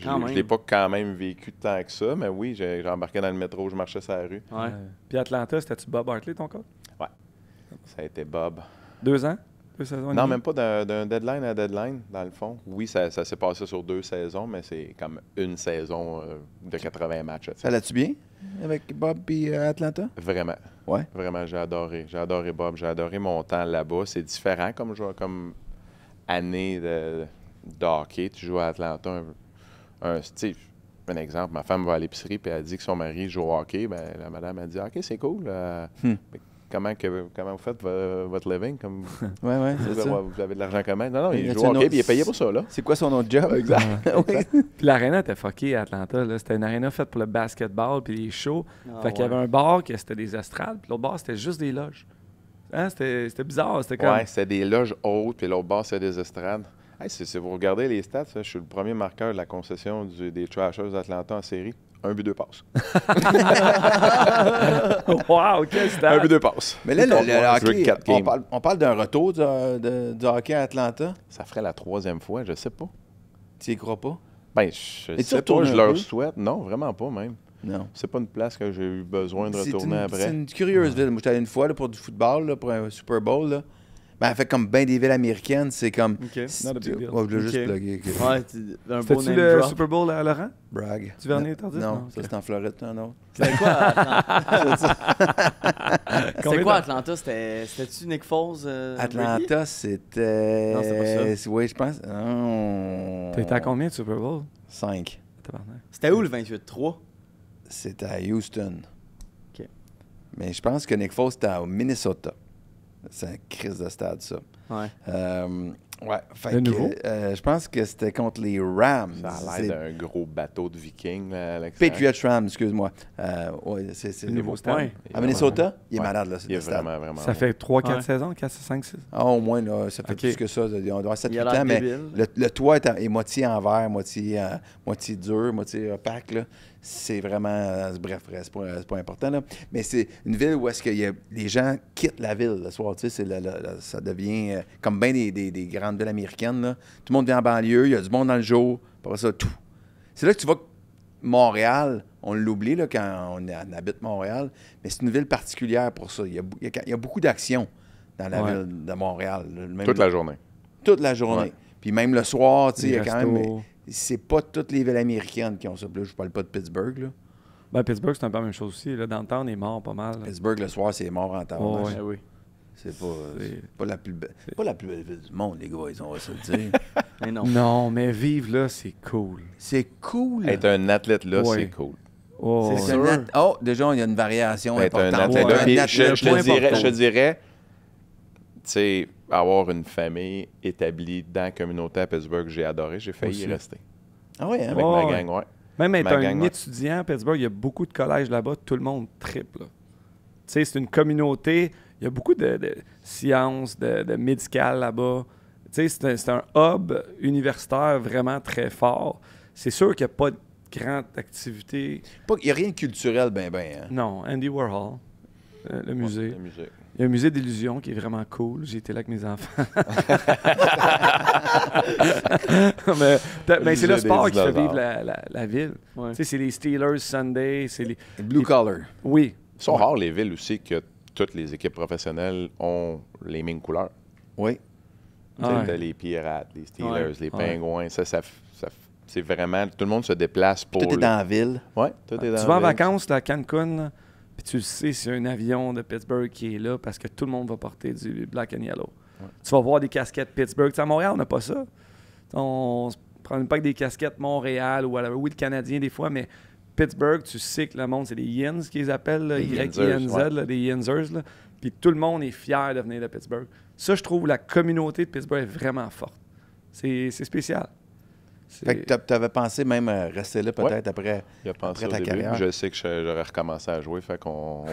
Je ne l'ai pas quand même vécu tant que ça, mais oui, j'ai embarqué dans le métro, je marchais sur la rue. Ouais. Puis Atlanta, c'était-tu Bob Hartley, ton coach? Ouais. Ça a été Bob. 2 ans? 2 saisons? Non, même pas d'un deadline à deadline, dans le fond. Oui, ça s'est passé sur 2 saisons, mais c'est comme une saison de 80 matchs. Ça allait-tu bien avec Bob et Atlanta? Vraiment. Ouais. Vraiment, j'ai adoré. J'ai adoré Bob, j'ai adoré mon temps là-bas. C'est différent comme année de hockey. Tu joues à Atlanta un exemple, ma femme va à l'épicerie et elle dit que son mari joue au hockey. Ben, la madame a dit « OK, c'est cool. comment vous faites votre living? Comme, Ouais, c'est ça. vous avez de l'argent comment? Non, Il il y a joue au un hockey, autre- puis il est payé pour ça, là. C'est quoi son autre job? Exact. Oui. Puis l'aréna était fuckée à Atlanta. Là. C'était une aréna faite pour le basketball puis les shows. Ah, Fait qu'il y avait un bar qui c'était des estrades, puis l'autre bar, c'était juste des loges. Hein? C'était bizarre. C'était comme... Ouais, c'était des loges hautes, puis l'autre bord, c'était des estrades. Hey, si vous regardez les stats, je suis le premier marqueur de la concession des Trashers d'Atlanta en série. 1 but 2 passes. Wow, quel stat! 1 but 2 passes. Mais là, le Joué hockey, 4 games. on parle d'un retour du hockey à Atlanta. Ça ferait la 3e fois, je sais pas. Tu y crois pas? Ben, je Es-tu sais pas, retourné je un leur peu? souhaite. Non, vraiment pas, même. Non. C'est pas une place que j'ai eu besoin de C'est retourner une- après. C'est une curieuse ville. Moi, j'étais allé une fois là, pour du football, là, pour un Super Bowl. Là. Ben, elle fait comme bien des villes américaines. C'est comme. OK, not a big deal. Ouais, je l'ai juste Ok. plugué. Ouais, un beau C'était-tu name le drop. Super Bowl à Laurent? Bragg. Duvernay, Tardif? Non, Non, ça ok. c'est en Floride, non. C'était quoi, Atlanta? C'était Combien quoi, de- Atlanta? C'était-tu Nick Foles? Brady? Atlanta, c'était. Non, c'était pas ça. Oui, je pense. Non. T'as été à combien de Super Bowl? 5. Tabarnak. C'était où le 28-3? C'était à Houston. OK. Mais je pense que Nick Foles, c'était au Minnesota. C'est un crise de stade, ça. Ouais. Ouais. Fait Le que, nouveau? je pense que c'était contre les Rams. Ça a C'est l'air d'un gros bateau de vikings, là, à l'extérieur. Patriots Rams, excuse-moi. Ouais, c'est Le nouveau stade. Ouais. À Minnesota? Il est Ouais. malade, là. Il est le stade. vraiment Ça bon. fait 3-4 Ouais. saisons? 4, 5, 6? Ah, au moins, là, ça fait Ok. plus que ça. On doit avoir 7 Il a 8 l'air ans, mais débile. le toit est moitié en verre, moitié dur, moitié opaque. Là. C'est vraiment... bref, c'est pas important. Là. Mais c'est une ville où est-ce que les gens quittent la ville le soir. Tu sais, ça devient comme bien des grandes villes américaines. Là. Tout le monde vient en banlieue, il y a du monde dans le jour. Après ça, tout. C'est là que tu vois que Montréal, on l'oublie là, quand on habite Montréal, mais c'est une ville particulière pour ça. Il y a beaucoup d'actions dans la Ouais. ville de Montréal. Là. Même Toute la journée. toute la journée. Ouais. Puis même le soir, tu sais, il y Les a quand même... restos. C'est pas toutes les villes américaines qui ont ça. Puis là, je parle pas de Pittsburgh. Là. Ben, Pittsburgh, c'est un peu la même chose aussi. Là. Dans le temps, on est mort pas mal. là. Pittsburgh, le soir, c'est mort en temps. Oh, ouais. Ah oui. C'est C'est- pas la plus belle. Pas la plus belle ville du monde, les gars, on va se le dire. Mais non. Non, mais vivre là, c'est cool. C'est cool. Être un athlète là, Ouais. c'est cool. Oh, C'est ouais. sûr. Oh, déjà, il y a une variation Être un importante. athlète là. Un Puis athlète, je point te dirais, important. tu sais, avoir une famille établie dans la communauté à Pittsburgh, j'ai adoré. J'ai failli y Aussi. rester. Ah ouais, hein? Avec Ouais, ma ouais. gang, ouais. Même être Ma un gang, ouais. étudiant à Pittsburgh, il y a beaucoup de collèges là-bas, tout le monde triple. Tu sais, c'est une communauté, il y a beaucoup de sciences, de médical là-bas. Tu sais, c'est un hub universitaire vraiment très fort. C'est sûr qu'il n'y a pas de grande activité. Il n'y a rien de culturel, ben. Hein? Non, Andy Warhol, le musée. Le musée. Il y a un musée d'illusions qui est vraiment cool. J'ai été là avec mes enfants. mais c'est le musée sport des qui fait dinosaures. vivre la ville. Ouais. Tu sais, c'est les Steelers Sunday, c'est les... Blue collar. Oui. Ils sont rares les villes aussi que toutes les équipes professionnelles ont les mêmes couleurs. Oui. Tu sais, Ouais. t'as les Pirates, les Steelers, Ouais. les Ouais. Pingouins. C'est vraiment... Tout le monde se déplace pour... Tout est dans la ville. Ouais, tout est dans Tu vas en la ville. vacances là, à Cancun, là, puis tu le sais, c'est un avion de Pittsburgh qui est là parce que tout le monde va porter du black and yellow. Tu vas voir des casquettes Pittsburgh. Tu sais, à Montréal, on n'a pas ça. On se prend même pas que des casquettes Montréal ou oui, le Canadien des fois, mais Pittsburgh, tu sais que le monde, c'est des Yens qu'ils appellent, là, Les Y-I-N-Z, Yenzers, ouais. là, des Yenzers. Là. Puis tout le monde est fier de venir de Pittsburgh. Ça, je trouve la communauté de Pittsburgh est vraiment forte. C'est spécial. C'est- Fait que tu avais pensé même rester là peut-être après. Il a pensé Après au ta début. carrière. Je sais que j'aurais recommencé à jouer, fait qu'on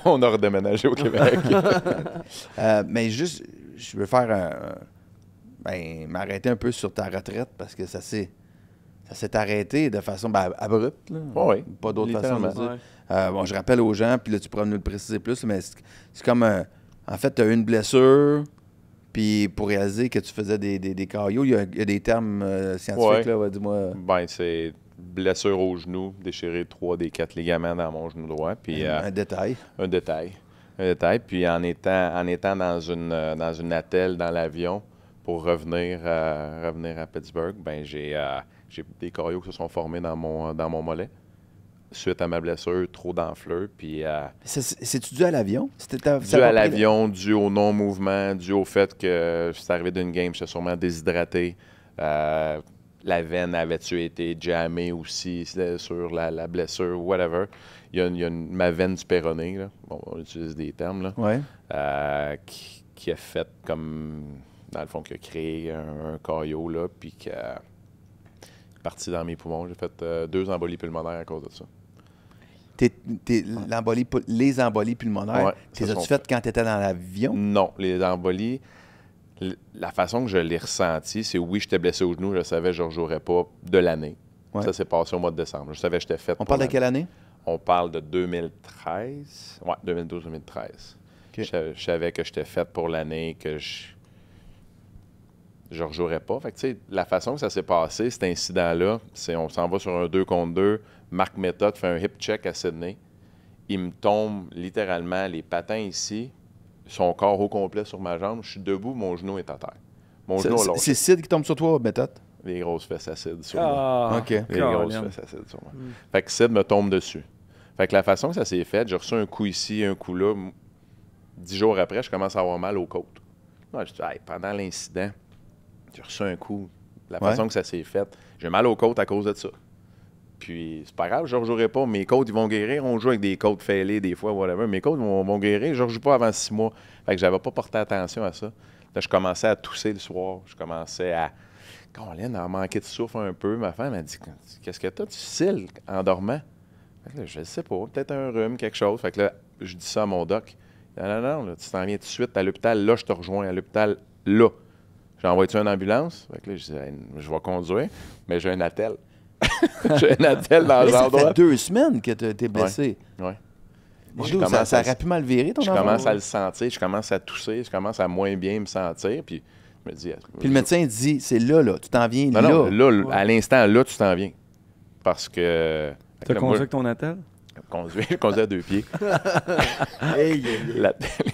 on a redéménagé au Québec. Mais juste, je veux faire m'arrêter un peu sur ta retraite parce que ça s'est arrêté de façon abrupte. Là. Oui, Pas d'autre façon de le littéralement. dire. Bon, je rappelle aux gens, puis là, tu pourras nous le préciser plus, mais c'est comme, en fait, tu as eu une blessure, puis pour réaliser que tu faisais des caillots, il y a des termes scientifiques, Ouais. là, dis-moi. Ben, c'est blessure au genou, déchiré 3 des 4 ligaments dans mon genou droit. Puis Un détail. un détail. Puis en étant dans une attelle dans l'avion pour revenir à Pittsburgh, ben j'ai des caillots qui se sont formés dans mon mollet. Suite à ma blessure, trop d'enflure, puis C'est-tu dû à l'avion? dû à l'avion, dû au non-mouvement, dû au fait que je suis arrivé d'une game, j'étais sûrement déshydraté. la veine avait-tu été jammée aussi sur la blessure, whatever. Il y a ma veine du péroné, là. Bon, on utilise des termes, là. Ouais. Qui a fait comme, dans le fond, qui a créé un caillot, là, puis qui a parti dans mes poumons. J'ai fait 2 embolies pulmonaires à cause de ça. Les embolies pulmonaires, Ouais, tu les ça as-tu sont faites quand tu étais dans l'avion? Non, les embolies, la façon que je l'ai ressenti, c'est oui, j'étais blessé au genou, je savais que je ne rejouerais pas de l'année. Ouais. Ça s'est passé au mois de décembre. Je savais que j'étais fait. On parle de quelle année? On parle de 2013. Ouais, 2012-2013. OK. Je savais que j'étais fait pour l'année, que je ne rejouerais pas. Fait que, tu sais, la façon que ça s'est passé, cet incident-là, c'est on s'en va sur un 2 contre 2. Marc Méthode fait un hip check à Sydney. Il me tombe littéralement les patins ici, son corps au complet sur ma jambe. Je suis debout, mon genou est à terre. Mon genou a lâché. C'est Sid qui tombe sur toi, méthode? Les grosses fesses acides sur moi. Ah, OK. Les grosses fesses acides sur moi. Fait que Sid me tombe dessus. Fait que la façon que ça s'est fait, j'ai reçu un coup ici, un coup là. 10 jours après, je commence à avoir mal aux côtes. Moi, je dis, hey, pendant l'incident, j'ai reçu un coup. La façon que ça s'est fait, j'ai mal aux côtes à cause de ça. Puis, c'est pas grave, je ne rejouerai pas. Mes côtes, ils vont guérir. On joue avec des côtes fêlées des fois, whatever. Mes côtes vont guérir. Je ne rejoue pas avant 6 mois. Fait que j'avais pas porté attention à ça. Là, je commençais à tousser le soir. Je commençais à... Colin a manqué de souffle un peu. Ma femme m'a dit, qu'est-ce que t'as? Tu cils en dormant? Fait que là, je ne sais pas. Peut-être un rhume, quelque chose. Fait que là, je dis ça à mon doc. Non, là, tu t'en viens tout de suite à l'hôpital. Là, je te rejoins à l'hôpital. Là. J'envoie-tu une ambulance? Fait que là, je dis, hey, je vais conduire, mais j'ai un attel. J'ai un attel dans Ça l'endroit. fait 2 semaines que tu es blessé. Ouais. Ça aurait pu mal virer, ton Je enfant? commence à le sentir, je commence à tousser, je commence à moins bien me sentir, puis je me dis... Puis le médecin dit, c'est là, tu t'en viens Non, là. là, à l'instant, là, tu t'en viens. Parce que... T'as conduit avec ton attel? Je conduis à 2 pieds.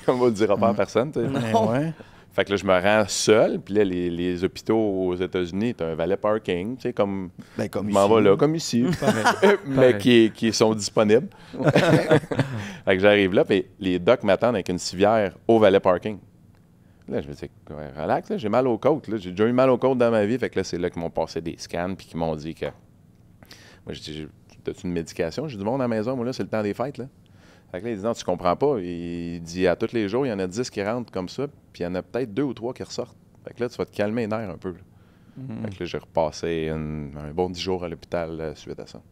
On ne le dira pas à personne, tu sais. Ouais. Fait que là, je me rends seul, puis là, les hôpitaux aux États-Unis, tu as un valet parking, tu sais, comme... Ben, comme je m'en ici. vais là, comme ici. Mais qui sont disponibles. Fait que j'arrive là, puis les docs m'attendent avec une civière au valet parking. Là, je me dis, ouais, relax, là, j'ai mal aux côtes. Là. J'ai déjà eu mal aux côtes dans ma vie. Fait que là, c'est là qu'ils m'ont passé des scans, puis qu'ils m'ont dit que... Moi, je dis, t'as-tu une médication? J'ai du monde à la maison, moi, là, c'est le temps des fêtes, là. Fait que là, il dit, non, tu comprends pas. Il dit, à tous les jours, il y en a 10 qui rentrent comme ça, puis il y en a peut-être 2 ou 3 qui ressortent. Fait que là, tu vas te calmer les nerfs un peu. Là. Fait que là, j'ai repassé un bon 10 jours à l'hôpital suite à ça.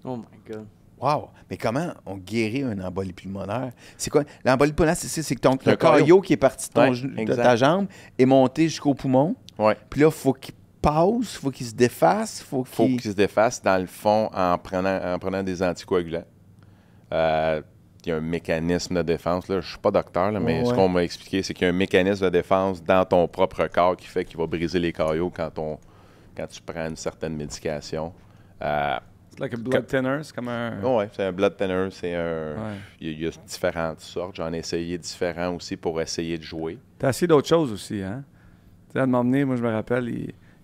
Oh my God. Wow! Mais comment on guérit une embolie pulmonaire? C'est quoi? L'embolie pulmonaire, c'est que ton C'est un caillot qui est parti de, de exact. ta jambe est monté jusqu'au poumon. Ouais. Puis là, il faut qu'il passe, il faut qu'il se défasse, Faut qu'il se défasse, dans le fond, en prenant des anticoagulants. Il y a un mécanisme de défense. Là. Je ne suis pas docteur, là, mais ce qu'on m'a expliqué, c'est qu'il y a un mécanisme de défense dans ton propre corps qui fait qu'il va briser les caillots quand tu prends une certaine médication. C'est like a blood thinner, c'est comme un... Oui, c'est un blood thinner. Ouais. Il y a différentes sortes. J'en ai essayé différents aussi pour essayer de jouer. T'as essayé d'autres choses aussi, hein? Tu sais, à m'emmener, moi, je me rappelle,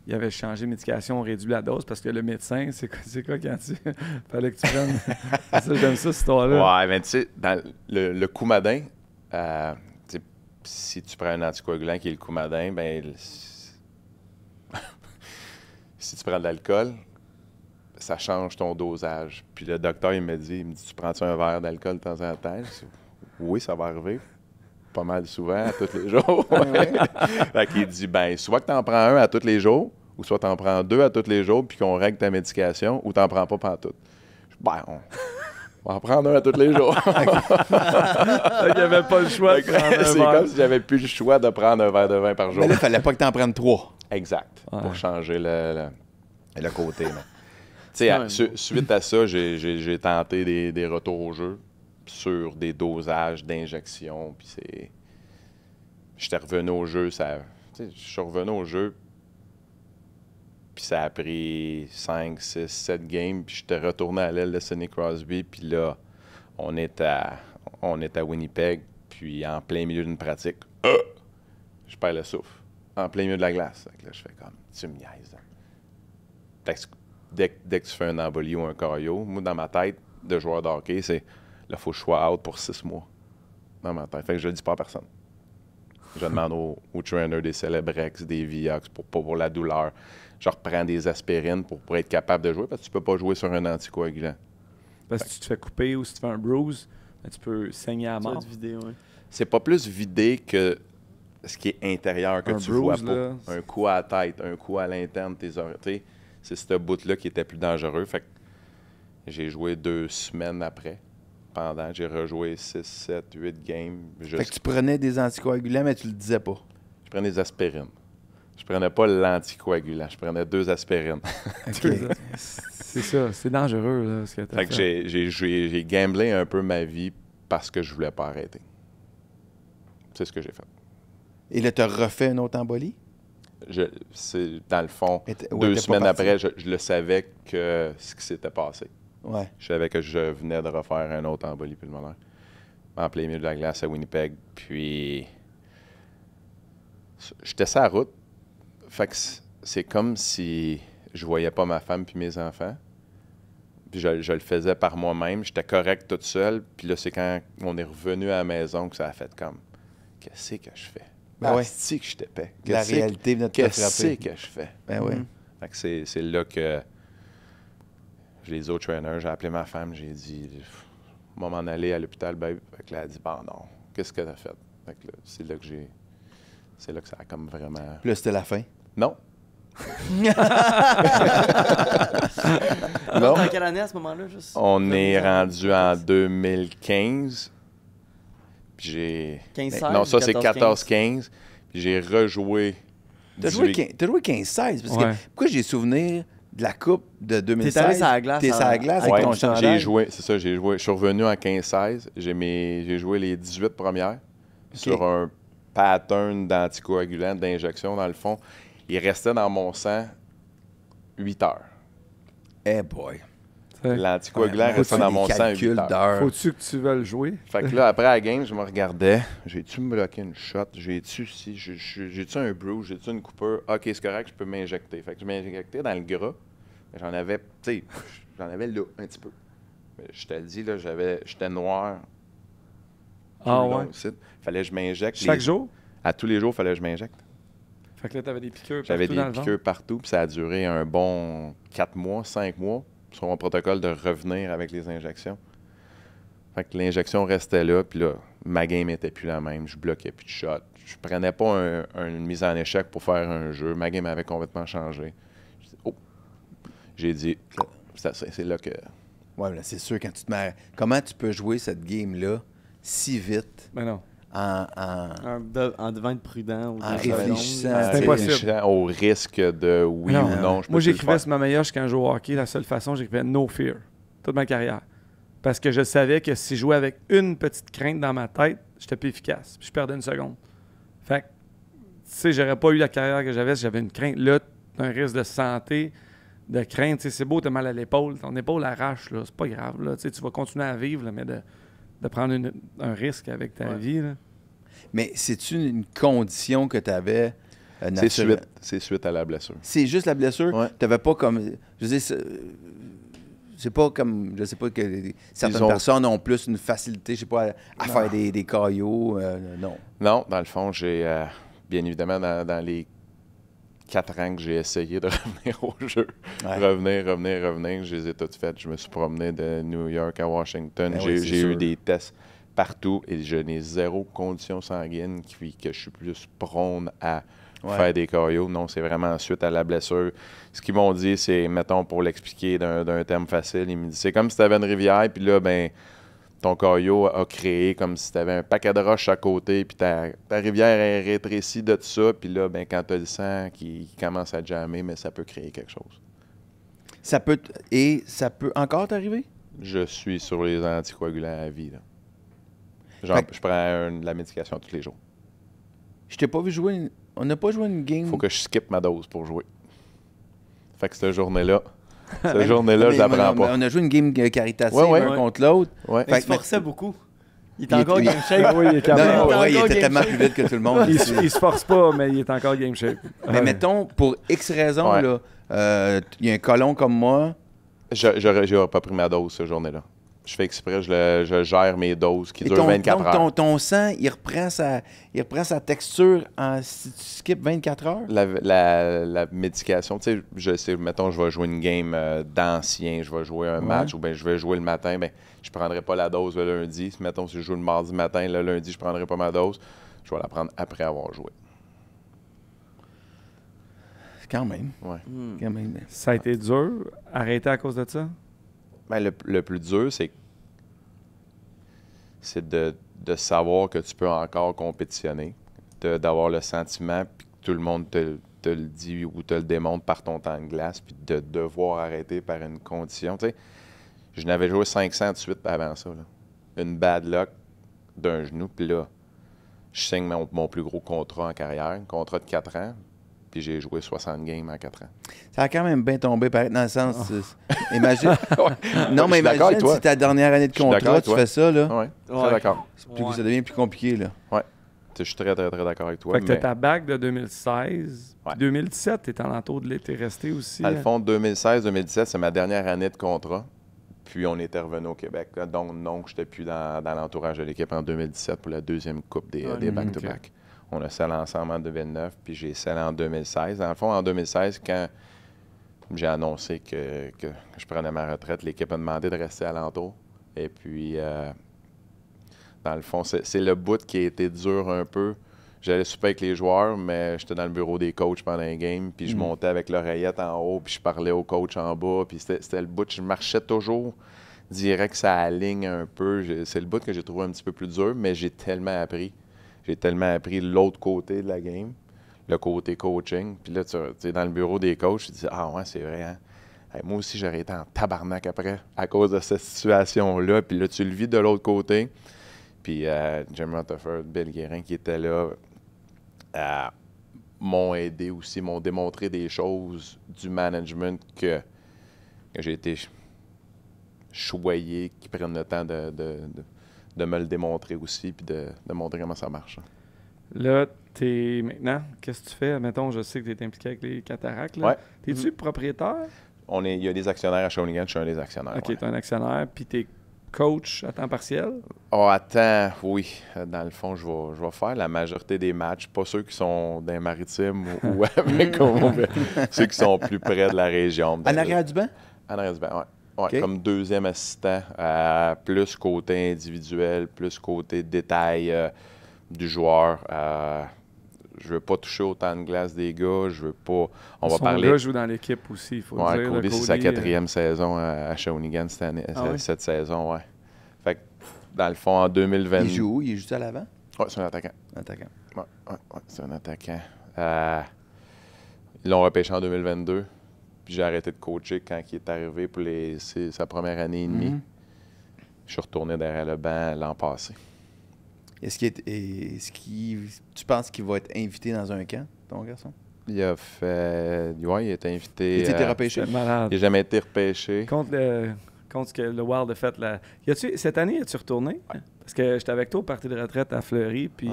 il avait changé de médication, on réduit la dose parce que le médecin, c'est quoi quand tu... fallait que tu prennes... ça, j'aime ça, cette histoire-là. Ouais, mais tu sais, dans le Coumadin, si tu prends un anticoagulant qui est le Coumadin, ben si tu prends de l'alcool, ça change ton dosage. Puis le docteur, il me dit, tu prends-tu un verre d'alcool de temps en temps? Je dis, oui, ça va arriver. Pas mal souvent, à tous les jours. Fait qu'il dit, ben soit que tu en prends un à tous les jours, ou soit tu en prends 2 à tous les jours, puis qu'on règle ta médication, ou tu n'en prends pas pantoute. Ben, on va en prendre un à tous les jours. Il n'y avait pas le choix de prendre un C'est verre. comme si j'avais plus le choix de prendre un verre de vin par jour. Mais là, il fallait pas que tu en prennes 3. Exact, Ouais. pour changer le côté. Tu sais, suite à ça, j'ai tenté des retours au jeu sur des dosages d'injection. Puis j'étais revenu au jeu. Je suis revenu au jeu. Puis ça a pris 5, 6, 7 games. Puis j'étais retourné à l'aile de Sidney Crosby. Puis là, on est à Winnipeg. Puis en plein milieu d'une pratique, je perds le souffle. En plein milieu de la glace. Là, je fais comme, tu me niaises. Dès que tu fais un embolie ou un caillot, moi, dans ma tête de joueur de hockey, c'est là, il faut que je sois out pour 6 mois. Dans ma tête. Fait que je le dis pas à personne. Je demande au trainer des Celebrex, des Vioxx pour la douleur. Je reprends des aspirines pour être capable de jouer parce que tu peux pas jouer sur un anticoagulant. Parce que si tu te fais couper ou si tu fais un bruise, ben, tu peux saigner à Ça va mort. être vidé, ouais. C'est pas plus vidé que ce qui est intérieur que Un tu vois bruise, pas. là. Un coup à la tête, un coup à l'interne, tes oreilles. C'est ce bout-là qui était plus dangereux. Fait que j'ai joué 2 semaines après. J'ai rejoué 6, 7, 8 games. Fait que tu prenais des anticoagulants, mais tu le disais pas. Je prenais des aspirines. Je prenais pas l'anticoagulant. Je prenais 2 aspirines. OK. C'est ça, c'est dangereux, là, ce que tu as Fait que j'ai gamblé un peu ma vie parce que je voulais pas arrêter. C'est ce que j'ai fait. Et là, tu as refait une autre embolie? Dans le fond, Ouais, 2 t'es pas semaines parti. après, je le savais que ce qui s'était passé. Ouais. Je savais que je venais de refaire un autre embolie pulmonaire en plein milieu de la glace à Winnipeg. Puis, j'étais sur la route. Fait que c'est comme si je voyais pas ma femme puis mes enfants. Puis je le faisais par moi-même. J'étais correct toute seule. Puis là, c'est quand on est revenu à la maison que ça a fait comme « Qu'est-ce que je fais? Ben ouais. C'est que je t'épais. La réalité venait de te Qu'est-ce frapper. que je fais? » Ben oui. Fait que c'est là que j'ai les autres trainers, j'ai appelé ma femme, j'ai dit « On va m'en aller à l'hôpital, babe. » Fait que là, elle a dit « Bon, non, qu'est-ce que t'as fait? » Fait que là, c'est là que ça a comme vraiment... Puis là, c'était la fin. Non. Alors, dans quelle année à ce moment-là? Juste On est rendu en 2015. Puis j'ai... 15-16 Non, ça, c'est 14-15. 14-15. Puis j'ai rejoué... T'as joué 15-16. Parce Ouais. que pourquoi j'ai souvenir de la Coupe de 2016? T'es allé sur la glace T'es sur la glace avec Ouais, ton chandail. j'ai joué, c'est ça, j'ai joué. Je suis revenu en 15-16. J'ai joué les 18 premières sur un pattern d'anticoagulant, d'injection, dans le fond. Il restait dans mon sang 8 heures. Eh boy. L'anticoagulant Ouais, restait faut dans des mon sang 8 calculs heures. d'heures. Faut-tu que tu veuilles jouer? Fait que là, après la game, je me regardais. J'ai-tu me bloqué une shot? J'ai-tu un bruise? J'ai-tu une coupure? OK, c'est correct, je peux m'injecter. Fait que je m'injectais dans le gras. J'en avais, tu sais, j'en avais là, un petit peu. Mais je te le dis, là, j'étais noir. Tout Ah le long ouais? ici. Fallait que je m'injecte. Chaque jour? À tous les jours, fallait que je m'injecte. Fait que là, t'avais des piqûres J'avais partout des dans le ventre. piqûres partout, puis ça a duré un bon 4 mois, 5 mois, sur mon protocole de revenir avec les injections. Fait que l'injection restait là, puis là, ma game était plus la même. Je bloquais plus de shots. Je prenais pas une mise en échec pour faire un jeu. Ma game avait complètement changé. J'ai dit, c'est là que... Ouais, mais là, c'est sûr, quand tu te mets. Comment tu peux jouer cette game-là si vite Ben non. En devant être prudent. En réfléchissant. C'est impossible. réfléchissant au risque de oui Non. ou non. Moi, j'écrivais sur ma meilleure quand je jouais au hockey. La seule façon, j'écrivais No Fear. Toute ma carrière. Parce que je savais que si je jouais avec une petite crainte dans ma tête, j'étais plus efficace. Puis je perdais une seconde. Fait que, tu sais, j'aurais pas eu la carrière que j'avais si j'avais une crainte. Là, t'as un risque de santé, de crainte. Tu sais, c'est beau, t'as mal à l'épaule. Ton épaule arrache, là. C'est pas grave, là. Tu sais, tu vas continuer à vivre, là, mais de prendre un risque avec ta vie, là. Mais c'est-tu une condition que tu avais C'est suite à la blessure. C'est juste la blessure? Ouais. Tu n'avais pas comme. Je veux dire, c'est pas comme. Je sais pas que certaines Ils ont- personnes ont plus une facilité, je sais pas, à faire des caillots. Non. Non, dans le fond, j'ai bien évidemment dans les 4 ans que j'ai essayé de revenir au jeu, Ouais. revenir, je les ai toutes faites. Je me suis promené de New York à Washington. Ben j'ai oui, c'est j'ai sûr. eu des tests partout et je n'ai zéro condition sanguine qui fait que je suis plus prône à Ouais. faire des caillots. Non, c'est vraiment suite à la blessure. Ce qu'ils m'ont dit, c'est, mettons, pour l'expliquer d'un terme facile, ils me disent, c'est comme si tu avais une rivière, puis là, ben ton caillot a créé comme si tu avais un paquet de roches à côté, puis ta rivière est rétrécie de tout ça, puis là, ben, quand tu as le sang qui commence à jammer, mais ça peut créer quelque chose. Ça peut encore t'arriver? Je suis sur les anticoagulants à vie. Là. Genre, Fait que- je prends de la médication tous les jours. Je t'ai pas vu jouer. On n'a pas joué une game. Il faut que je skip ma dose pour jouer. Fait que cette journée-là, je Mais la prends pas. On a joué une game caritative Ouais, ouais. un contre l'autre. Ouais. Il Fait se que- forçait beaucoup. Il était Il encore est- game shape. Oui, il est Non, capable. non, Il est ouais, il encore était game tellement shape. plus vite que tout le monde. Il se force pas, mais il est encore game shape. Mais mettons, pour X raisons, Ouais. là, il y a un colon comme moi. J'aurais pas pris ma dose cette journée-là. Je fais exprès, je gère mes doses qui durent 24 heures. Donc, ton sang, il reprend sa texture si tu skippes 24 heures? La médication, tu sais, je sais, mettons, je vais jouer une game d'ancien, je vais jouer un match, ou bien je vais jouer le matin, ben je ne prendrai pas la dose le lundi. Mettons, si je joue le mardi matin, le lundi, je ne prendrai pas ma dose. Je vais la prendre après avoir joué. Quand même. Ouais. Quand même. Ça a été dur, arrêter à cause de ça? Ben, le plus dur, c'est de savoir que tu peux encore compétitionner, d'avoir le sentiment, puis que tout le monde te le dit ou te le démontre par ton temps de glace, puis de devoir arrêter par une condition. Tu sais, je n'avais joué 500 de suite avant ça. Là. Une bad luck d'un genou, puis là, je signe mon plus gros contrat en carrière, un contrat de 4 ans, puis j'ai joué 60 games en 4 ans. Ça a quand même bien tombé, dans le sens... imagine... Ouais. Non, mais Je suis d'accord avec imagine toi. si ta dernière année de contrat, tu fais ça, là. Oui, très Ouais. d'accord. Ça devient plus compliqué, là. Ouais. Je suis très, très, très d'accord avec toi. Fait que t'as mais ta bague de 2016. Ouais. 2017, t'es en entour de l'été resté aussi. à le fond, 2016-2017, c'est ma dernière année de contrat. Puis on était revenu au Québec. Là. Donc, non, je n'étais plus dans l'entourage de l'équipe en 2017 pour la deuxième coupe des back-to-back. On a scellé ensemble en 2009, puis j'ai scellé en 2016. Dans le fond, en 2016, quand j'ai annoncé que je prenais ma retraite, l'équipe a demandé de rester alentour. Et puis, dans le fond, c'est le bout qui a été dur un peu. J'allais souper avec les joueurs, mais j'étais dans le bureau des coachs pendant un game, puis je montais avec l'oreillette en haut, puis je parlais aux coachs en bas, puis c'était le bout. Je marchais toujours direct, ça aligne un peu. C'est le bout que j'ai trouvé un petit peu plus dur, mais j'ai tellement appris. J'ai tellement appris l'autre côté de la game, le côté coaching. Puis là, tu sais, dans le bureau des coachs, tu dis « Ah ouais, c'est vrai, hein? Hey, moi aussi, j'aurais été en tabarnak après à cause de cette situation-là. » Puis là, tu le vis de l'autre côté. Puis Jim Rutherford, Bill Guérin qui étaient là, m'ont aidé aussi, m'ont démontré des choses du management que j'ai été choyé, qui prennent le temps de me le démontrer aussi, puis de montrer comment ça marche. Là, maintenant, qu'est-ce que tu fais? Mettons, je sais que tu es impliqué avec les cataractes. Là. Ouais. T'es-tu propriétaire? Il y a des actionnaires à Shawinigan, je suis un des actionnaires. OK, ouais. tu es un actionnaire, puis tu es coach à temps partiel? Oh, attends, oui. Dans le fond, je vais faire la majorité des matchs. Pas ceux qui sont dans les maritimes ou avec ceux qui sont plus près de la région. En arrière du banc? En arrière du banc, oui. Ouais, Okay. Comme deuxième assistant, plus côté individuel, plus côté détail du joueur. Je veux pas toucher au temps de glace des gars. Je veux pas. On va Son parler. gars joue dans l'équipe aussi, il faut le dire. Cody, là, c'est sa Cody, 4e saison à Shawinigan cette année, ouais? cette saison, ouais. Fait que, dans le fond, en 2020. Il joue où? Il joue à l'avant? Ouais, c'est un attaquant. Attaquant. Ouais, c'est un attaquant. Ils l'ont repêché en 2022. Puis j'ai arrêté de coacher quand il est arrivé pour sa première année et demie. Je suis retourné derrière le banc l'an passé. Tu penses qu'il va être invité dans un camp, ton garçon? Il a fait. Ouais, il a été invité. Il a été repêché? C'est malade. Il n'a jamais été repêché. Contre ce que le Wild a fait. Cette année, as-tu retourné? Parce que j'étais avec toi au parti de retraite à Fleury, puis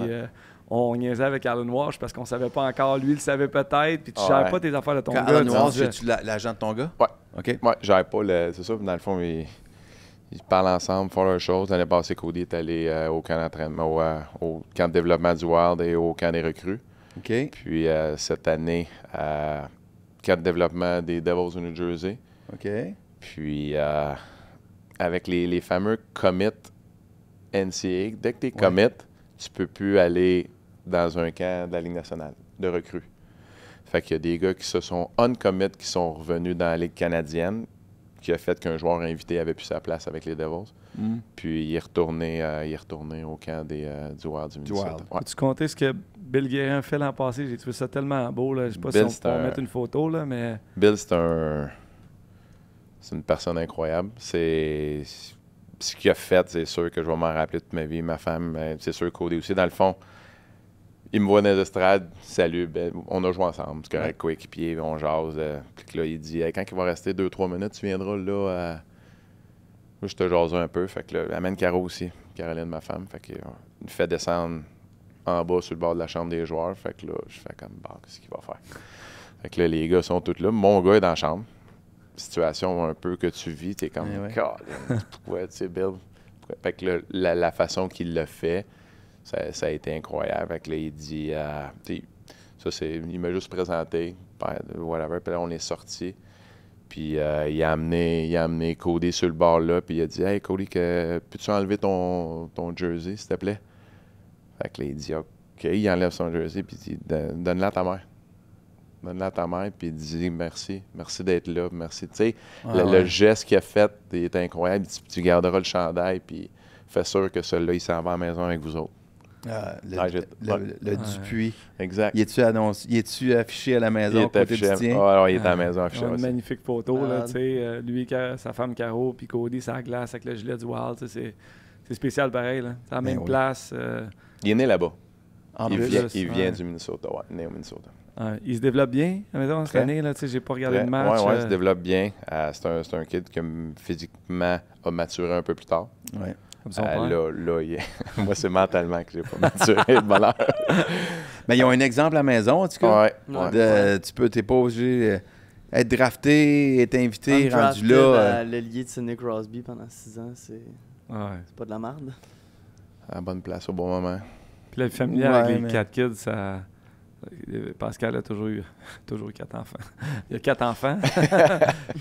on niaisait avec Alan Walsh parce qu'on savait pas encore. Lui, il le savait peut-être, puis tu ne savais pas tes affaires de ton Quand gars. Alan tu Walsh, disais- es-tu l'agent de ton gars? Ouais. OK. Ouais, j'avais pas le. C'est ça, dans le fond, ils parlent ensemble, font leurs choses. L'année passée, Cody est allé au camp d'entraînement, au camp de développement du Wild et au camp des recrues. OK. Puis cette année, camp de développement des Devils du New Jersey. OK. Puis avec les fameux commits NCAA, dès que tu es commit, tu peux plus aller dans un camp de la Ligue nationale de recrues. Fait qu'il y a des gars qui se sont uncommit, qui sont revenus dans la Ligue canadienne, qui a fait qu'un joueur invité avait plus sa place avec les Devils. Puis il est retourné au camp du Wild du Minnesota. Wild. Ouais. Peux-tu compter ce que Bill Guérin a fait l'an passé? J'ai trouvé ça tellement beau. Là. Je sais pas Bill, si on peut mettre une photo, là, mais... Bill, c'est une personne incroyable. C'est ce qu'il a fait, c'est sûr que je vais m'en rappeler toute ma vie. Ma femme, c'est sûr, Cody aussi. Dans le fond, il me voit dans les estrades, salut, ben, on a joué ensemble, c'est correct, coéquipier, on jase. Puis là, il dit, hey, quand il va rester 2-3 minutes, tu viendras là. Moi, je te jase un peu. Fait que là, amène Caro aussi, Caroline, ma femme. Fait que, il me fait descendre en bas sur le bord de la chambre des joueurs. Fait que là, je fais comme, bah, qu'est-ce qu'il va faire? Fait que là, les gars sont tous là. Mon gars est dans la chambre. situation un peu que tu vis, tu es comme, Ouais. pourquoi, tu sais, Bill? Fait que la façon qu'il l'a fait, ça a été incroyable. Fait que là, il dit, il m'a juste présenté, whatever, puis là, on est sortis. Puis il a amené Cody sur le bord là, puis il a dit « Hey Cody, peux-tu enlever ton jersey, s'il te plaît? » Fait que là, il dit « OK », il enlève son jersey, puis il dit « Donne-la à ta mère. Donne-la à ta mère, puis il dit « Merci d'être là, merci. » Tu sais, le geste qu'il a fait est incroyable. Il dit, tu garderas le chandail, puis fais sûr que celui-là, il s'en va à la maison avec vous autres. Le Dupuis. Exact. Il est-tu affiché à la maison? Il est affiché. Il est à la maison affiché. Une aussi. magnifique photo, là, tu sais, lui, sa femme Caro, puis Cody, sa glace avec le gilet du Wild, tu sais, c'est spécial pareil, là. C'est à la même place. Il est né là-bas. En Il plus, vient du Minnesota, né au Minnesota. Il se développe bien, admettons, cette année, là, tu sais, j'ai pas regardé le match. Oui, il se développe bien. C'est un kid qui physiquement a maturé un peu plus tard. Ouais. Comme son père. Moi, c'est mentalement que j'ai pas maturé de bonheur. Mais ils ont un exemple à la maison, en tout cas. Ouais. T'es pas obligé d'être drafté, être invité, rendu Undrafted là. Le lié de Sidney Crosby pendant 6 ans, c'est pas de la merde. À la bonne place au bon moment. Puis la famille avec les 4 kids, ça... Pascal a toujours eu 4 enfants. Il y a 4 enfants.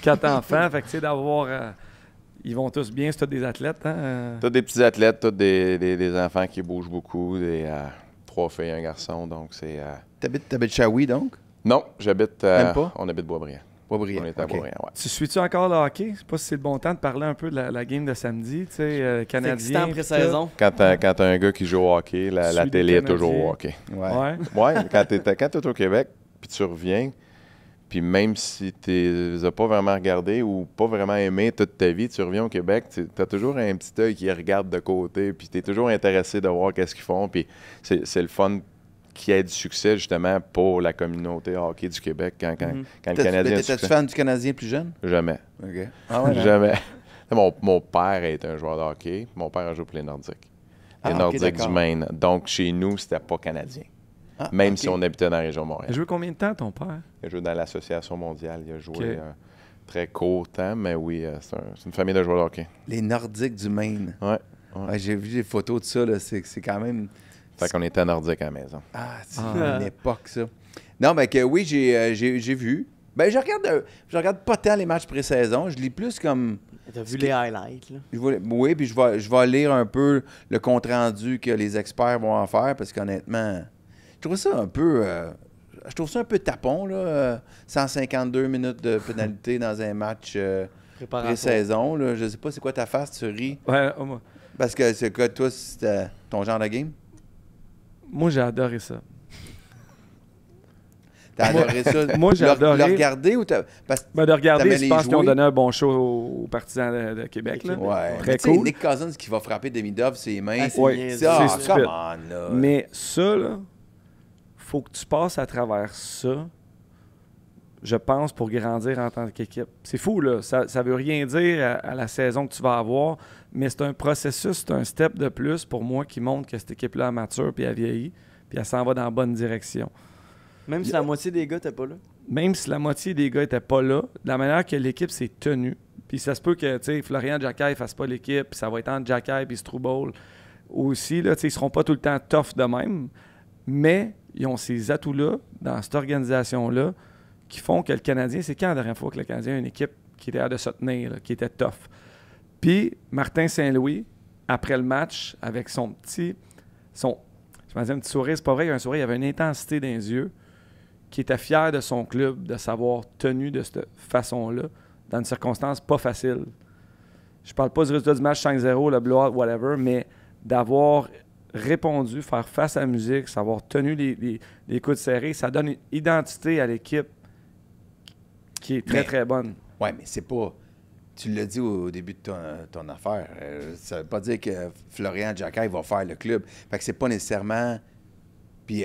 4 enfants, fait que tu sais, d'avoir... ils vont tous bien, c'est tous des athlètes, hein? Tous des petits athlètes, tous des enfants qui bougent beaucoup, 3 filles et un garçon, donc c'est... T'habites Shawi, donc? Non, j'habite... Même pas? On habite Boisbriand. Boisbriand. On est à Boisbriand, ouais. Tu suis-tu encore le hockey? Je sais pas si c'est le bon temps de parler un peu de la game de samedi, tu sais, Canadien. C'est excitant pré-saison. Quand t'as un gars qui joue au hockey, la télé est toujours au hockey. Ouais. Ouais, quand t'es au Québec, puis tu reviens, puis même si tu les as pas vraiment regardés ou pas vraiment aimés toute ta vie, tu reviens au Québec, tu as toujours un petit œil qui regarde de côté, puis tu es toujours intéressé de voir qu'est-ce qu'ils font, puis c'est le fun qui ait du succès justement pour la communauté hockey du Québec quand le Canadien a du T'étais-tu succès. fan du Canadien plus jeune? Jamais. OK. Ah ouais, Jamais. Mon père est un joueur de hockey. Mon père a joué pour les Nordiques. Les Nordiques du Maine. Donc, chez nous, c'était pas Canadien. Même si on habitait dans la région de Montréal. Il a joué combien de temps, ton père? Il a joué dans l'Association mondiale. Il a joué très court temps, mais oui, c'est une famille de joueurs de hockey. Les Nordiques du Maine. Ouais. J'ai vu des photos de ça, là. C'est quand même... Fait qu'on était nordique à la maison. C'est une époque, ça. Non, mais que oui, j'ai vu. Ben, je regarde pas tant les matchs pré-saison. Je lis plus comme... T'as vu les highlights, là? Oui, puis je vais lire un peu le compte-rendu que les experts vont en faire, parce qu'honnêtement, je trouve ça un peu... je trouve ça un peu tapon, là. 152 minutes de pénalité dans un match pré-saison, là. Je sais pas, c'est quoi ta face, tu ris? Ouais, Parce que c'est quoi, toi, c'était ton genre de game? moi, j'ai adoré ça. T'as adoré ça? Moi, j'ai adoré. Le regarder ou t'as... De regarder, je pense qu'ils ont jouer? donné un bon show aux partisans de Québec. Là. Ouais. Très Mais tu sais, cool. Nick Cousins qui va frapper Demidov ses mains. c'est Ouais, niaiseux. Ah, c'est come stupide. on, là. Mais ça, là, faut que tu passes à travers ça, je pense, pour grandir en tant qu'équipe. C'est fou, là. Ça veut rien dire à la saison que tu vas avoir, mais c'est un processus, c'est un step de plus pour moi qui montre que cette équipe-là a mature puis a vieilli, puis elle s'en va dans la bonne direction. Même si la moitié des gars n'étaient pas là. Même si la moitié des gars n'étaient pas là, de la manière que l'équipe s'est tenue, puis ça se peut que, tu sais, Florian Jacquet ne fasse pas l'équipe, puis ça va être entre Jacquet et Struble aussi, là, tu sais, ils ne seront pas tout le temps tough de même, mais ils ont ces atouts-là, dans cette organisation-là, qui font que le Canadien, c'est quand la dernière fois que le Canadien a une équipe qui était à de se tenir, là, qui était tough. Puis Martin Saint-Louis, après le match, avec je me disais un petit sourire, c'est pas vrai, il y a un sourire, il y avait une intensité dans les yeux, qui était fier de son club, de s'avoir tenu de cette façon-là, dans une circonstance pas facile. Je parle pas du résultat du match 5-0, le blowout, whatever, mais d'avoir répondu, faire face à la musique, savoir tenu les coudes serrés, ça donne une identité à l'équipe qui est très, très bonne. Ouais, mais c'est pas... Tu l'as dit au début de ton affaire. Ça veut pas dire que Florian Jacquet va faire le club. Fait que c'est pas nécessairement... Puis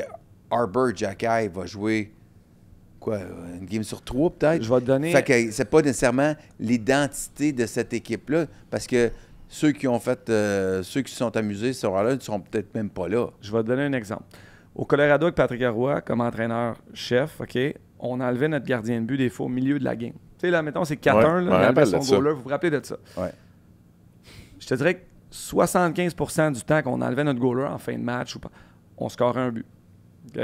Arbor Jacquet va jouer... Quoi, une game sur 3 peut-être? Je vais te donner... Fait que c'est pas nécessairement l'identité de cette équipe-là, parce que ceux qui se sont amusés ce soir-là ne seront peut-être même pas là. Je vais te donner un exemple. Au Colorado, avec Patrick Roy, comme entraîneur-chef, OK, on enlevait notre gardien de but des fois au milieu de la game. sais, là, mettons, c'est 4-1, Ouais, là, ouais, il enlevait rappelle son de ça. goaler. Vous vous rappelez de ça? Ouais. Je te dirais que 75% du temps qu'on enlevait notre goaler en fin de match, on scorait un but. OK?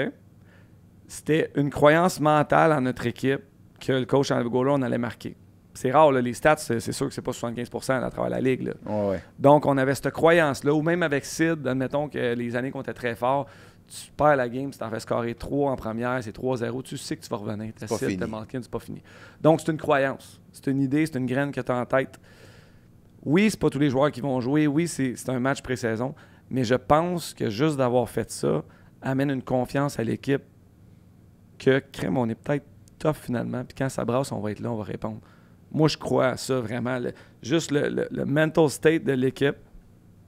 C'était une croyance mentale en notre équipe que le coach enlève le goaler, on allait marquer. C'est rare, là, les stats, c'est sûr que c'est pas 75% à travers la ligue. Là. Ouais. Donc, on avait cette croyance-là, ou même avec Sid, admettons que les années qu'on était très forts, tu perds la game, si tu en fais scorer 3 en première, c'est 3-0, tu sais que tu vas revenir. C'est pas fini. T'as manqué, c'est pas fini. Donc, c'est une croyance, c'est une idée, c'est une graine que tu as en tête. Oui, c'est pas tous les joueurs qui vont jouer, oui, c'est un match pré-saison, mais je pense que juste d'avoir fait ça amène une confiance à l'équipe que, crème, on est peut-être tough finalement, puis quand ça brasse, on va être là, on va répondre. Moi, je crois à ça vraiment. Juste le mental state de l'équipe,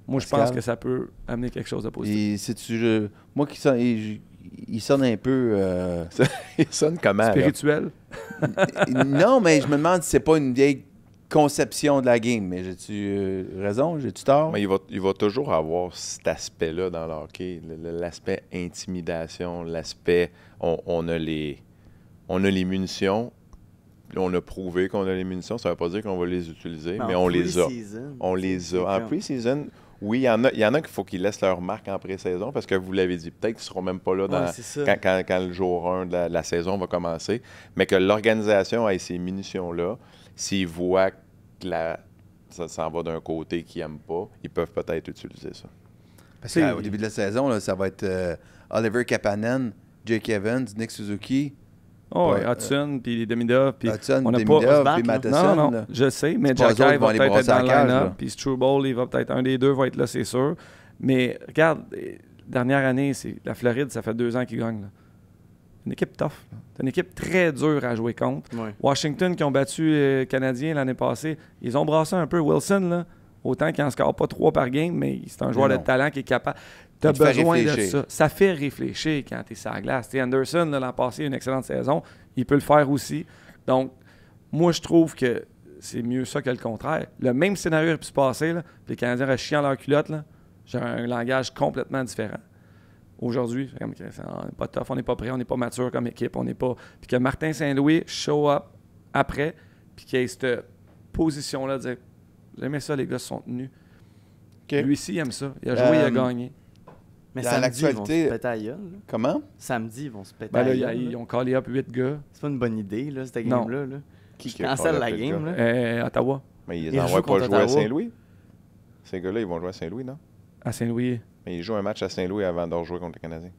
moi, je pense que ça peut amener quelque chose de positif. Moi qui sonne, il sonne un peu... Il sonne comment? là? Spirituel. Non, mais je me demande si c'est pas une vieille conception de la game. Mais j'ai-tu raison? J'ai-tu tort? Mais il va toujours avoir cet aspect-là dans le hockey. L'aspect intimidation, l'aspect... On a les munitions. On a prouvé qu'on a les munitions. Ça ne veut pas dire qu'on va les utiliser, mais on les a. On les a. En pre-season, oui, il y en a qu'il faut qu'ils laissent leur marque en pré-saison parce que vous l'avez dit, peut-être qu'ils ne seront même pas là quand le jour 1 de la saison va commencer, mais que l'organisation ait ces munitions-là, s'ils voient que ça s'en va d'un côté qu'ils n'aiment pas, ils peuvent peut-être utiliser ça. Parce qu'au début de la saison, là, ça va être Oliver Kapanen, Jake Evans, Nick Suzuki... Oh, Hudson, puis Demidov, puis Hudson, on n'a Demidov, pas... puis Matheson. Non, là. je sais, mais C'est pas eux Jacky autres qui va vont aller peut-être être brasser dans la cage, le là. line-up, puis Struble, il va peut-être, un des deux va être là, c'est sûr. Mais regarde, dernière année, la Floride, ça fait 2 ans qu'ils gagnent. Là. C'est une équipe tough. là. C'est une équipe très dure à jouer contre. Ouais. Washington, qui ont battu les Canadiens l'année passée, ils ont brassé un peu Wilson, là. Autant qu'il n'en score pas 3 par game, mais c'est un joueur de talent qui est capable. Tu as Il te fait besoin de réfléchir. ça. Ça fait réfléchir quand tu es sur la glace. T'sais, Anderson, là, l'an passé, une excellente saison. Il peut le faire aussi. Donc, moi, je trouve que c'est mieux ça que le contraire. Le même scénario aurait pu se passer. Là, puis les Canadiens auraient chié en leur culotte. Là. J'ai un langage complètement différent. Aujourd'hui, c'est comme que on n'est pas tough, on n'est pas prêt, on n'est pas mature comme équipe. On n'est pas... Puis que Martin Saint-Louis show up après, puis qu'il ait cette position-là de dire « J'aimais ça, les gars se sont tenus. OK. Lui aussi, il aime ça. Il a joué, il a gagné. Mais Dans samedi, ils vont l'actualité- se péter à gueule. là. Comment? Samedi, ils vont se péter Ben à là, gueule. ils ont callé up 8 gars. C'est pas une bonne idée, là, cette Non. game-là. Là. Qui Cancelle a la fait le game, gars? là. Ottawa, Mais ils Ils envoient rejouent pas contre jouer à Ottawa. Saint-Louis? Ces gars-là, ils vont jouer à Saint-Louis, non? à Saint-Louis. Mais ils jouent un match à Saint-Louis avant de rejouer contre les Canadiens.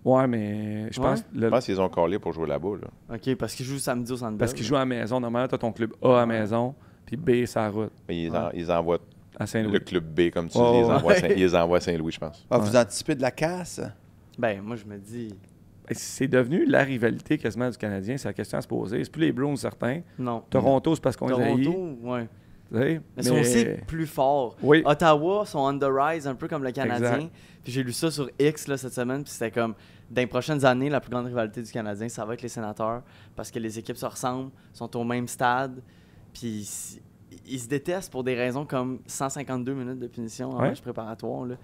Ouais, mais je pense... Ouais. Je pense qu'ils ont callé pour jouer là-bas. Là. OK, parce qu'ils jouent samedi au Centre Parce Bell. qu'ils jouent à la maison. Normalement, tu as ton club A à la maison, puis B, c'est la route, Mais ils envoient à le Saint-Louis. club B, comme tu Ouais, dis. ouais. Ils les envoient à Saint-Louis, je pense. Ah, vous anticipez de la casse? Ben, moi, je me dis... Ben, c'est devenu la rivalité quasiment du Canadien. C'est la question à se poser. C'est plus les Bruins, certains. Non. Toronto, c'est parce qu'on les haït. Toronto, ouais. tu sais, Mais ils sont aussi plus forts. Oui. Ottawa sont on the rise, un peu comme le Canadien. Exact. Puis j'ai lu ça sur X là, cette semaine, puis c'était comme, dans les prochaines années, la plus grande rivalité du Canadien, ça va être les Sénateurs, parce que les équipes se ressemblent, sont au même stade, puis ils se détestent pour des raisons comme 152 minutes de punition en Ouais. match préparatoire. Là.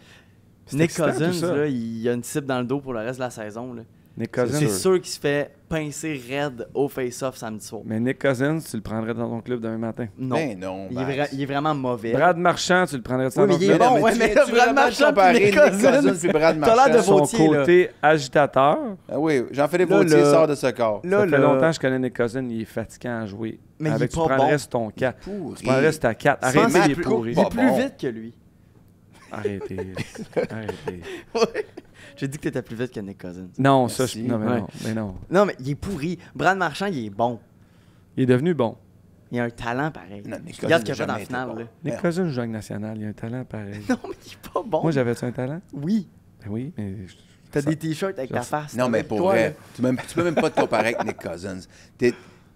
C'est Nick excitant, tout Cousins, ça. là, il a une cible dans le dos pour le reste de la saison. Là. Nick Cousins. C'est sûr qu'il se fait pincer raide au face-off samedi soir. Mais Nick Cousins, tu le prendrais dans ton club demain matin. Non. Ben non, Il est vraiment mauvais. Brad Marchand, tu le prendrais dans Oui, mais ton il est club. bon, mais ouais, tu mais viens-tu Brad vraiment Marchand comparer puis Nick Nick Cousins Cousins puis Brad T'as l'air de Marchand? Son Vautier, là. côté agitateur. Ah oui, Jean-Philippe Là, Vautier là- sort de ce corps. Là, Ça fait là- longtemps que je connais Nick Cousins. Il est fatigant à jouer. Mais il Avec, est tu pas prendrais bon. sur ton 4. Pourri. Tu prendrais sur ta 4. Je pense Arrêtez, qu'il il est est plus- pourri. Il est Pas plus bon. vite que lui. Arrêtez. Arrêtez. Ouais. J'ai dit que t'étais plus vite que Nick Cousins. Non, ça, Merci. non, mais Ouais. non, mais non. Non, mais il est pourri. Brad Marchand, il est bon. Il est devenu bon. Il a un talent pareil. Non, Nick Regarde Cousins ce qu'il a fait n'a en jamais finale. été là. bon. Nick Merde. Cousins joue avec National. Il a un talent pareil. Non, mais il est pas bon. Moi, j'avais-tu un talent? Oui. Ben oui, mais... T'as ça- des t-shirts avec ta face. Non, mais avec pour toi, vrai, là. tu peux même pas te comparer avec Nick Cousins.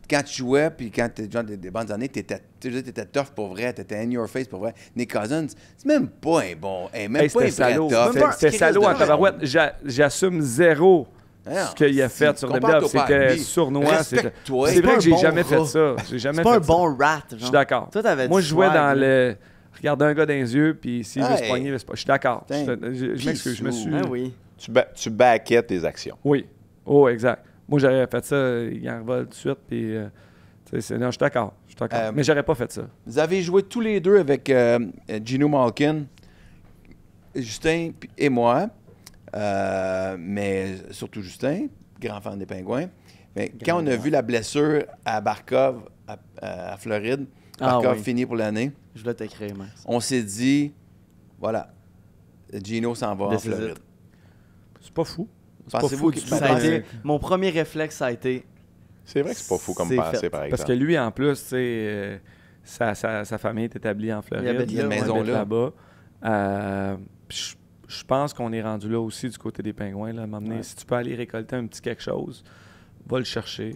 Quand tu jouais, puis quand tu étais des bonnes années, tu étais tough pour vrai, tu étais in your face pour vrai. Nick Cousins, c'est même pas un bon, même Hey, pas un c'était vrai salaud. tough. C'était salaud en tabarouette. J'assume zéro Non, ce qu'il a fait sur compare-toi Demidov. pas à C'était lui. sournois. c'était- Respecte-toi. C'est C'est vrai pas que un j'ai bon jamais fait rat. ça. J'ai jamais C'est pas fait un ça. bon rat. Je suis d'accord. Toi, t'avais Moi, du je jouais swag, dans là. le... Regarder un gars dans les yeux, puis s'il veut se Hey. poigner, c'est pas... Je suis d'accord. Putain. Je m'excuse. Je me suis... Ah oui. Tu backais tes actions. Oui. Oh, exact. Moi, j'aurais fait ça, il en revole tout de suite, puis Non, je suis d'accord. Mais j'aurais pas fait ça. Vous avez joué tous les deux avec Gino Malkin, Justin et moi, mais surtout Justin, grand fan des Pingouins. Mais quand on a vu la blessure à Barkov, à Floride, Barkov fini pour l'année, Je voulais t'écrire, Max. on s'est dit, voilà, Gino s'en va en Floride. C'est pas fou. Pensez-vous du que tout. Ça a été, mon premier réflexe, ça a été... C'est vrai que c'est pas fou comme C'est pensée, fait. par exemple. Parce que lui, en plus, tu sais, sa famille est établie en Floride. Il y a une maison habite là. là-bas. Je pense qu'on est rendu là aussi du côté des Pingouins. Là, à un moment donné. Si tu peux aller récolter un petit quelque chose, va le chercher.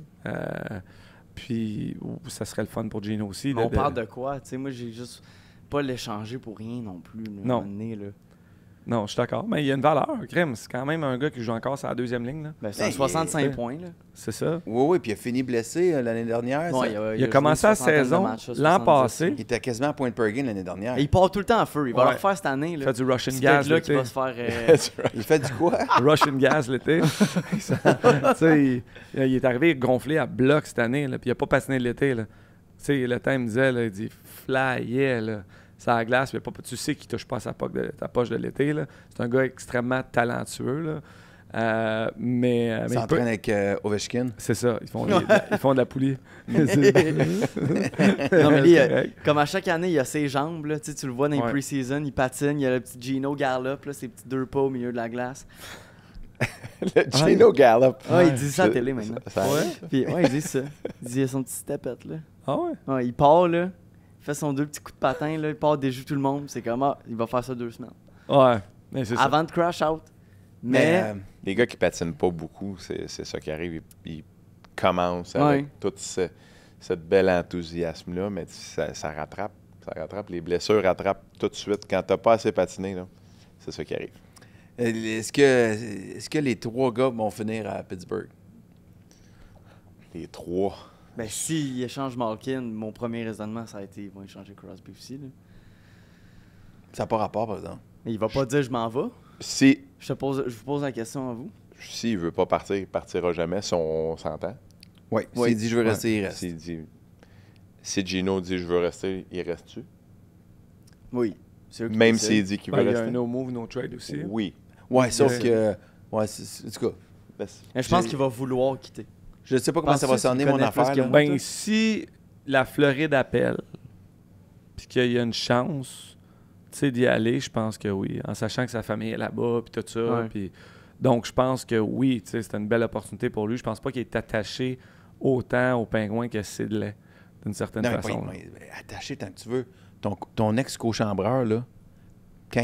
Puis ça serait le fun pour Gino aussi. Mais on parle de quoi? Tu sais, moi, j'ai juste pas l'échanger pour rien non plus. Là, Non. à un moment donné, là. Non, je suis d'accord. Mais il y a une valeur. Crème, c'est quand même un gars qui joue encore sur la deuxième ligne. Là. Ben, c'est Ben, 65 points. Là. C'est ça. Oui, puis il a fini blessé l'année dernière. Ouais, ça. Il a commencé joué la une soixantaine de saison matchs, là, l'an 70. passé. Il était quasiment à point per game l'année dernière. Et il part tout le temps en feu. Il va Ouais. le refaire cette année. Il Là. fait du Russian C'est gas peut-être là qu'il l'été. va se faire... Il fait du quoi? Russian gas l'été. Tu sais, il est arrivé gonflé à bloc cette année. Là, puis il n'a pas patiné l'été. Là. Tu sais, le temps, il me disait, là, il dit flyait, là. Ça à la glace, mais tu sais qu'il touche pas à sa poche de l'été. Là. C'est un gars extrêmement talentueux. Là. Mais il peut- S'entraîne avec Ovechkin. c'est ça, ils font de la poulie. Non, mais lui, comme à chaque année, il a ses jambes. Là. Tu le vois dans les Ouais. pre-season, il patine. Il y a le petit Gino Gallup, là, ses petits 2 pas au milieu de la glace. Le Gino Gallup. Ah, il dit ça à la télé maintenant. Ça arrive. Puis, ouais, il dit ça. Il dit son petit stepette, là. Ah ouais? Ouais, il part, là. Il fait son 2 petits coups de patin, là. Il part, déjoue tout le monde. C'est comme, il va faire ça 2 semaines. Ouais, mais c'est ça. Avant de crash out. Mais Les gars qui patinent pas beaucoup, c'est ça qui arrive. Ils commencent Ouais. avec tout cette bel enthousiasme-là, mais ça rattrape. Ça rattrape. Les rattrapent tout de suite. Quand t'as pas assez patiné, là, c'est ça qui arrive. est-ce que les 3 gars vont finir à Pittsburgh? Les 3. Ben, s'il échange Malkin, mon premier raisonnement, ça a été, ils vont échanger Crosby aussi, là. Ça n'a pas rapport, par exemple. Mais il va pas dire, je m'en vais. Si Je vous pose la question à vous. s'il veut pas partir, il partira jamais si on s'entend. Oui. S'il dit je veux rester, il reste. Si Gino dit je veux rester, il reste-tu? Oui. C'est eux qui Même décident. s'il dit qu'il Ben, veut il y a rester? un no move, no trade aussi. Oui. Ouais, sauf Ouais. que. Ouais, en tout cas, Mais je pense qu'il va vouloir quitter. je ne sais pas comment ça va Penses-tu sonner, qu'il mon connaît plus affaire. que là. moi? Ben, si la Floride appelle, puis qu'il y a une chance, tu sais, d'y aller, je pense que oui. En sachant que sa famille est là-bas, puis tout ça. Ouais. Puis donc, je pense que oui, tu sais, c'est une belle opportunité pour lui. Je pense pas qu'il est attaché autant aux Pingouins que Sidley, d'une certaine Non, mais façon. pas- mais attaché tant que tu veux. Ton ex-cochambreur, là, quand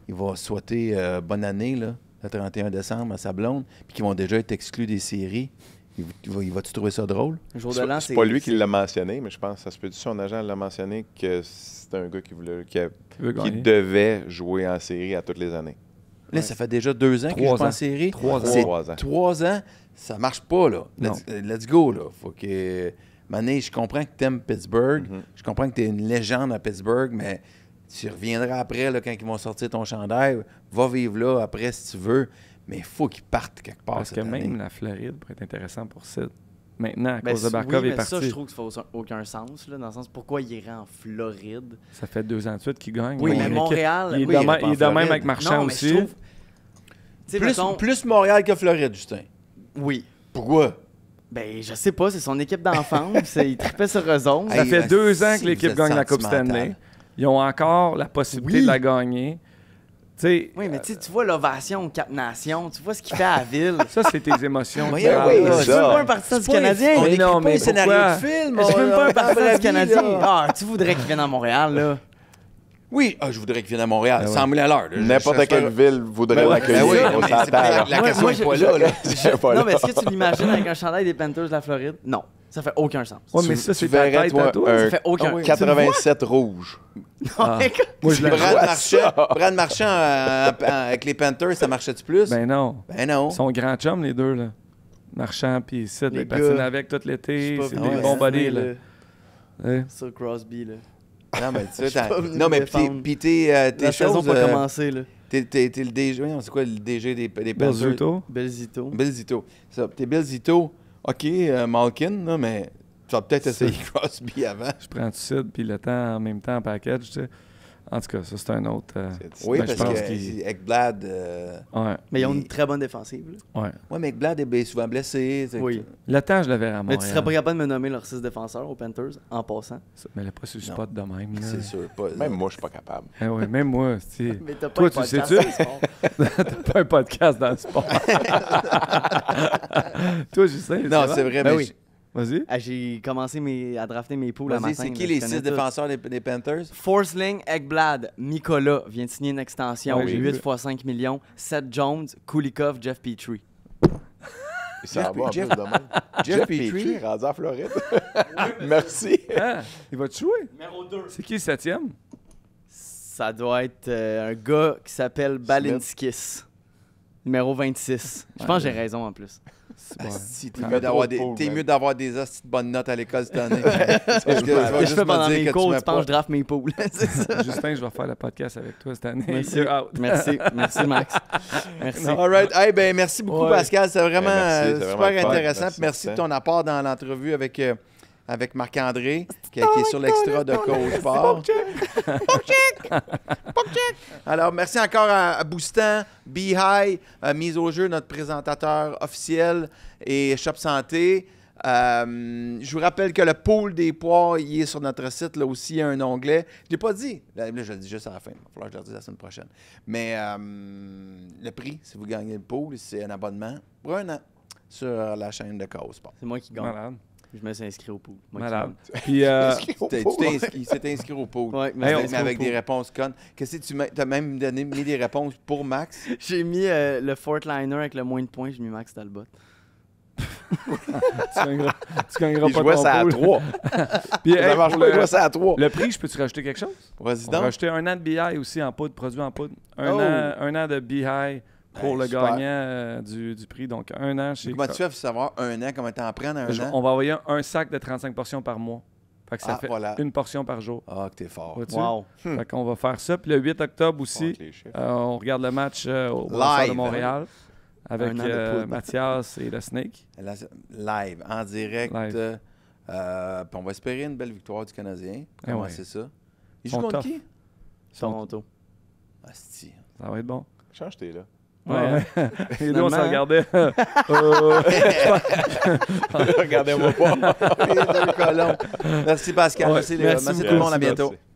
il va souhaiter bonne année, là, le 31 décembre, à sa blonde, puis qu'ils vont déjà être exclus des séries, il va-tu trouver ça drôle? Le jour de l'an, C'est pas lui qui l'a mentionné, mais je pense que ça se peut dire son agent l'a mentionné que c'est un gars qui veut qui gagner. devait jouer en série à toutes les années. Là, ça fait déjà 2 ans qu'il 3 joue pas en ans. série. 3 ans. C'est 3 ans. 3 ans, ça marche pas, là. Non. Let's go, là. Faut que... Mané, je comprends que t'aimes Pittsburgh. Je comprends que t'es une légende à Pittsburgh, mais tu reviendras après, là, quand ils vont sortir ton chandail. Va vivre là après, si tu veux. Mais il faut qu'ils partent quelque part Parce que cette année. même la Floride pourrait être intéressant pour Sid. Maintenant, à Ben, cause de Barkov oui, est mais ça, parti. je trouve que ça n'a aucun sens, là, dans le sens pourquoi il irait en Floride. Ça fait 2 ans de suite qu'il gagne. Oui, Il mais est- Montréal. Il est oui, de il même- est pas il est de en même Floride. avec Marchand non, mais aussi. je trouve. Tu sais, mettons, Plus Montréal que Floride, Justin. oui. Pourquoi? Ben, je sais pas, c'est son équipe d'enfance. Il trippait sur eux autres. Ça Hey, fait 2 ans si que l'équipe vous êtes gagne la Coupe sentimental. Stanley. Ils ont encore la possibilité Oui. de la gagner. Tu sais, Oui, mais tu vois l'ovation aux Cap Nations, tu vois ce qu'il fait à la ville. ça, c'est tes émotions. Oui, qui parlent. oui, Je ça. suis même pas un partisan du Canadien. On Mais écrit non, pas mais un scénario pourquoi? de film. Je suis même pas un partisan vraie du vie, Canadien. là. Ah, tu voudrais qu'il vienne à Montréal, là. Oui, je voudrais qu'il vienne à Montréal. Ben ouais. 100 000 à l'heure. là. N'importe Je quelle serais- ville voudrait Ben l'accueillir. oui, on mais s'entend, c'est pas là. la question Moi, n'est pas là. Je sais pas, Non, là. mais est-ce que tu l'imagines avec un chandail des Panthers de la Floride? Non. Ça fait aucun sens. Ouais, mais Tu- ça, tu c'est ta verrais, tête toi, à toi. un Ça fait aucun Ah oui. 87 rouge. Ah. Moi, je la Brad Marchand avec les Panthers, ça marchait-tu plus? Ben non. Ben non. Ils sont grands chums, les deux, là. Marchand puis Sid, Les ils patinent gars, avec tout l'été. Je suis C'est pas des venu bons dessiner, buddies, là. Ouais. Sur Crosby, là. Non, mais tu sais, Je suis pas venu non, me mais défendre. puis tes La saison choses... pas commencé, là. T'es le DG, voyons, c'est quoi le DG des Bill Panthers? Zutto. Belzito. Bill Zito. Ça, t'es Bill Zito. OK, Malkin, là, mais tu vas peut-être essayer Crosby avant. Je prends tout ça, puis le temps en même temps en package, tu sais. En tout cas, ça, c'est un autre. Oui, ben, parce je pense que Ekblad... Ouais. Mais ils ont une très bonne défensive. Là. Ouais. Oui, mais Ekblad est souvent blessé. Oui. Le temps, je le verrai à Mais Montréal. tu serais pas capable de me nommer leurs 6 défenseurs aux Panthers en passant. Mais là, pas sur le spot de même. Là. C'est sûr. Pas, Même moi, je suis pas capable. Eh ouais, même moi, tu sais. Mais t'as pas Toi, un tu podcast sais-tu? sur le sport. T'as pas un podcast dans le sport. Toi, je sais. Non, c'est vrai, Ben mais... oui. Vas-y. Ah, j'ai commencé à drafter mes poules à Vas-y, matin. c'est qui là, les je connais 6 tout. défenseurs des Panthers? Forsling, Ekblad, Nicolas vient de signer une extension, Ouais, j'ai 8 vu. x 5 millions. Seth Jones, Kulikov, Jeff Petrie. Ça va Jeff- plus de même. Jeff Petrie Petrie. est rendu en Floride. Merci. Ah, il va te jouer? Numéro 2. C'est qui le 7e? Ça doit être un gars qui s'appelle Balinskis. Numéro 26. Je pense que j'ai raison en plus. C'est bon. Si, t'es Ah, mieux d'avoir trop de poules, t'es man. mieux d'avoir des hosties de bonnes notes à l'école cette année. Parce que tu vas Ce que je juste fais me pendant dire mes que cours, mets tu penses pas. que je draft mes poules. C'est ça. Justin, je vais faire le podcast avec toi cette année. Merci. You're out. Merci. Merci, Max. Merci. All right. Hey, ben, merci beaucoup, Ouais. Pascal. C'est vraiment merci, c'est super vraiment le fun. intéressant. Merci, Puis merci de Martin. ton apport dans l'entrevue avec Marc-André, qui est sur l'extra de Coach Sport. Alors, merci encore à Boostan, Be-High, mise au jeu, notre présentateur officiel, et Shop Santé. Je vous rappelle que le pool des poires, il est sur notre site. Là aussi, il y a un onglet. Je ne l'ai pas dit. Là, je le dis juste à la fin. Il va falloir que je le dise la semaine prochaine. Mais le prix, si vous gagnez le pool, c'est un abonnement pour 1 an sur la chaîne de Cause Sport. C'est moi qui gagne. Malade. Je me suis inscrit au pool. Moi qui Malade. gagne. Puis, Il s'est inscrit au pool. Ouais, Mais mais avec des réponses connes. Qu'est-ce que tu as même mis des réponses pour Max? j'ai mis le Fortliner avec le moins de points. J'ai mis Max Talbot. tu gagneras Il pas jouait ton ça à pool. 3. Puis, Ça hey, marche pour pas, il le, jouait ça à 3. le prix, je peux-tu rajouter quelque chose? Vas-y On va donc. rajouter 1 an de BI aussi en poudre, produit en poudre. Un an de BI pour le super. gagnant du prix. Donc, 1 an chez... Comment tu fais pour savoir 1 an? Comment t'en prends un an? On va envoyer un sac de 35 portions par mois. Fait que ça fait voilà. une portion par jour. Ah, que t'es fort. Vois-tu? Wow. Fait qu'on va faire ça. Puis le 8 octobre aussi, Avec les chiffres. on regarde le match au Brassard de Live. Montréal avec Un an de poudre. Mathias et le Snake. Là, live, en direct. Live. Puis on va espérer une belle victoire du Canadien. Ah Comment ouais. c'est ça? Il Sont joue contre tough. qui? Toronto. Asti. Ça va être bon. Change tes là. Ouais. Et nous, on se Finalement, regardait. Regardez-moi pas. Merci Pascal. Ouais, Merci, merci merci tout beaucoup. le monde. À Merci, bientôt. merci.